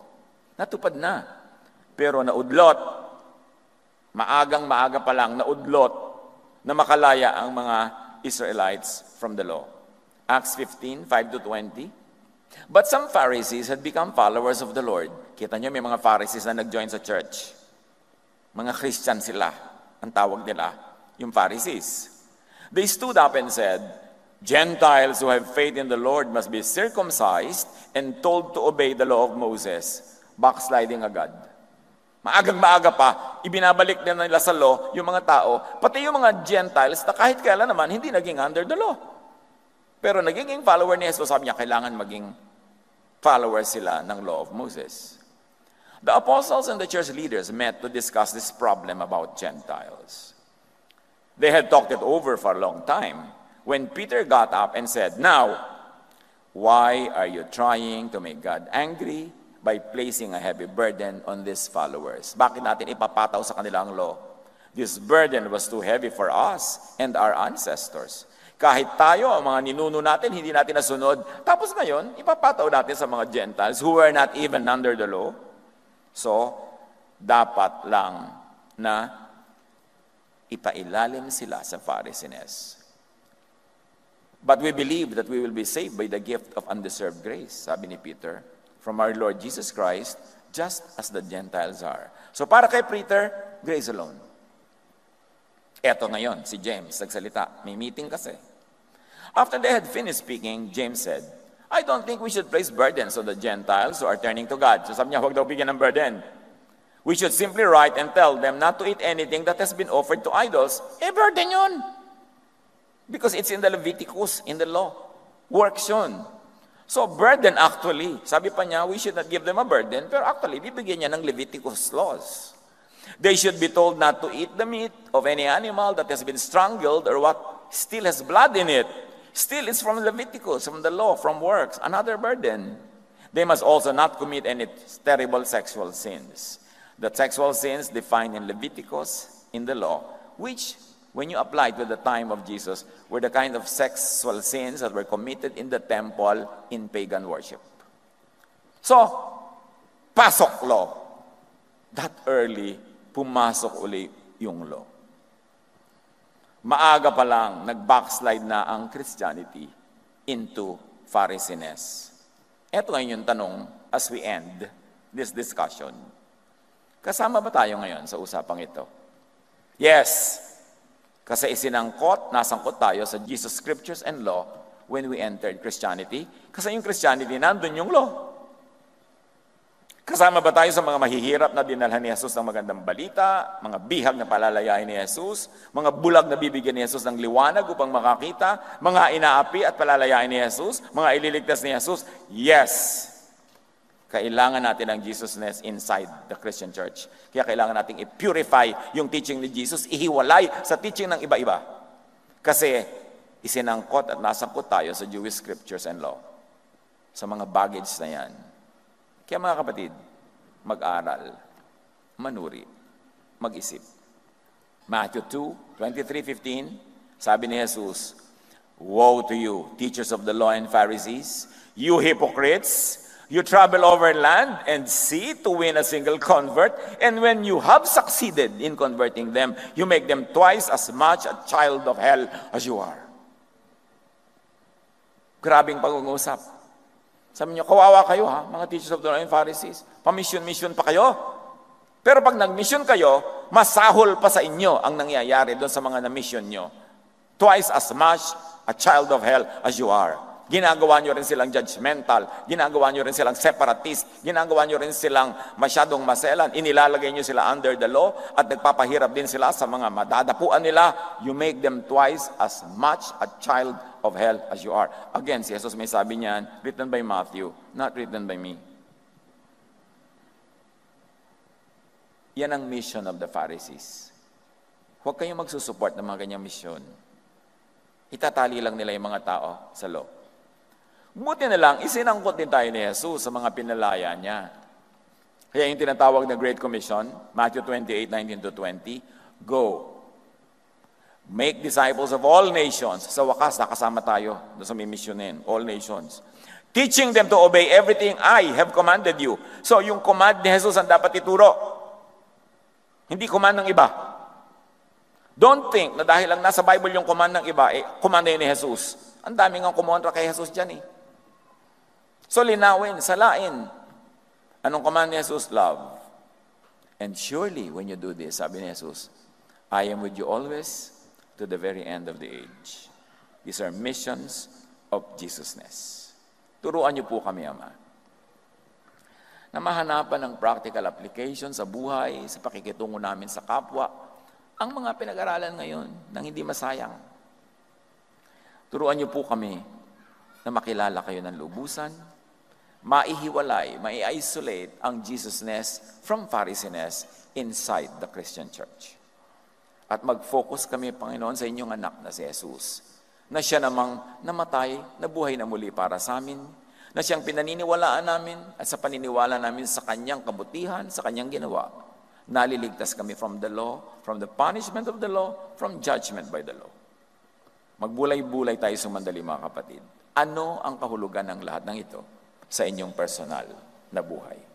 Natupad na. Pero naudlot, maaga pa lang, naudlot na makalaya ang mga Israelites from the law. Acts 15:5-20. But some Pharisees had become followers of the Lord. Kita nyo, may mga Pharisees na nag-join sa church. Mga Christian sila. Ang tawag nila, yung Pharisees. They stood up and said, "Gentiles who have faith in the Lord must be circumcised and told to obey the law of Moses." Backsliding agad. Maaga pa, ibinabalik na nila sa law yung mga tao, pati yung mga Gentiles na kahit kailan naman hindi naging under the law. Pero nagiging follower ni Jesus, sabi niya, kailangan maging followers sila ng law of Moses. The apostles and the church leaders met to discuss this problem about Gentiles. They had talked it over for a long time when Peter got up and said, "Now, why are you trying to make God angry by placing a heavy burden on these followers?" Bakit natin ipapataw sa kanila ang law? This burden was too heavy for us and our ancestors. Kahit tayo, ang mga ninuno natin, hindi natin nasunod. Tapos ngayon, ipapataw natin sa mga Gentiles who were not even under the law. So, dapat lang na ipailalim sila sa Pharisees. But we believe that we will be saved by the gift of undeserved grace, sabi ni Peter, from our Lord Jesus Christ, just as the Gentiles are. So para kay Peter, grace alone. Eto ngayon, si James, nagsalita. May meeting kasi. After they had finished speaking, James said, "I don't think we should place burdens on the Gentiles who are turning to God." So sabi niya, huwag daw bigyan ng burden. We should simply write and tell them not to eat anything that has been offered to idols. Burden yun. Because it's in the Leviticus, in the law. Works yun. So burden actually, sabi pa niya, we should not give them a burden, pero actually, bibigyan niya ng Leviticus laws. They should be told not to eat the meat of any animal that has been strangled or what still has blood in it. Still, it's from Leviticus, from the law, from works, another burden. They must also not commit any terrible sexual sins. The sexual sins defined in Leviticus, in the law, which, when you apply to the time of Jesus, were the kind of sexual sins that were committed in the temple in pagan worship. So, pasok law. That early, pumasok uli yung law. Maaga pa lang, nag-backslide na ang Christianity into Pharisees. Ito ngayon yung tanong as we end this discussion. Kasama ba tayo ngayon sa usapang ito? Yes. Kasi nasangkot tayo sa Jesus Scriptures and Law when we entered Christianity. Kasi yung Christianity, nandun yung law. Kasama ba tayo sa mga mahihirap na dinalhan ni Jesus ng magandang balita, mga bihag na palalayain ni Jesus, mga bulag na bibigyan ni Jesus ng liwanag upang makakita, mga inaapi at palalayain ni Jesus, mga ililigtas ni Jesus? Yes! Kailangan natin ang Jesusness inside the Christian church. Kaya kailangan natin i-purify yung teaching ni Jesus, ihiwalay sa teaching ng iba-iba. Kasi isinangkot at nasangkot tayo sa Jewish Scriptures and Law, sa mga baggage na yan. Kaya mga kapatid, mag-aral, manuri, mag-isip. Matthew 2:23-15, sabi ni Jesus, "Woe to you, teachers of the law and Pharisees, you hypocrites! You travel over land and sea to win a single convert, and when you have succeeded in converting them, you make them twice as much a child of hell as you are." Grabing pag-uusap. Sabi niyo, kawawa kayo ha, mga teachers of the law and Pharisees. Pamisyon-misyon pa kayo. Pero pag nag-mission kayo, masahol pa sa inyo ang nangyayari doon sa mga na-mission nyo. Twice as much a child of hell as you are. Ginagawa nyo rin silang judgmental. Ginagawa nyo rin silang separatist. Ginagawa nyo rin silang masyadong maselan. Inilalagay nyo sila under the law at nagpapahirap din sila sa mga madadapuan nila. You make them twice as much a child of hell as you are. Again, si Jesus may sabi niyan, written by Matthew, not written by me. Yan ang mission of the Pharisees. Huwag kayong magsusupport ng mga ganyang mission. Itatali lang nila yung mga tao sa law. Buti na lang, isinangkot din tayo ni Jesus sa mga pinalaya niya. Kaya yung tinatawag na Great Commission, Matthew 28:19-20, "Go, make disciples of all nations." Sa wakas, nakasama tayo doon sa may missionin, all nations. "Teaching them to obey everything I have commanded you." So, yung command ni Jesus ang dapat ituro. Hindi command ng iba. Don't think na dahil lang nasa Bible yung command ng iba, command na yun ni Jesus. Ang daming ang kumontra kay Jesus dyan eh. So, linawin, salain. Anong command ni Jesus? Love. And surely, when you do this, sabi ni Jesus, "I am with you always to the very end of the age." These are missions of Jesusness. Turuan niyo po kami, Ama, na mahanapan ng practical application sa buhay, sa pakikitungo namin sa kapwa, ang mga pinag-aralan ngayon nang hindi masayang. Turuan niyo po kami na makilala kayo ng lubusan, maihiwalay, mai-isolate ang Jesusness from Pharisees inside the Christian church. At mag-focus kami, Panginoon, sa inyong anak na si Jesus, na siya namang namatay, nabuhay na muli para sa amin, na siyang pinaniniwalaan namin at sa paniniwala namin sa kanyang kabutihan, sa kanyang ginawa, naliligtas kami from the law, from the punishment of the law, from judgment by the law. Magbulay-bulay tayo sumandali, mga kapatid. Ano ang kahulugan ng lahat ng ito sa inyong personal na buhay?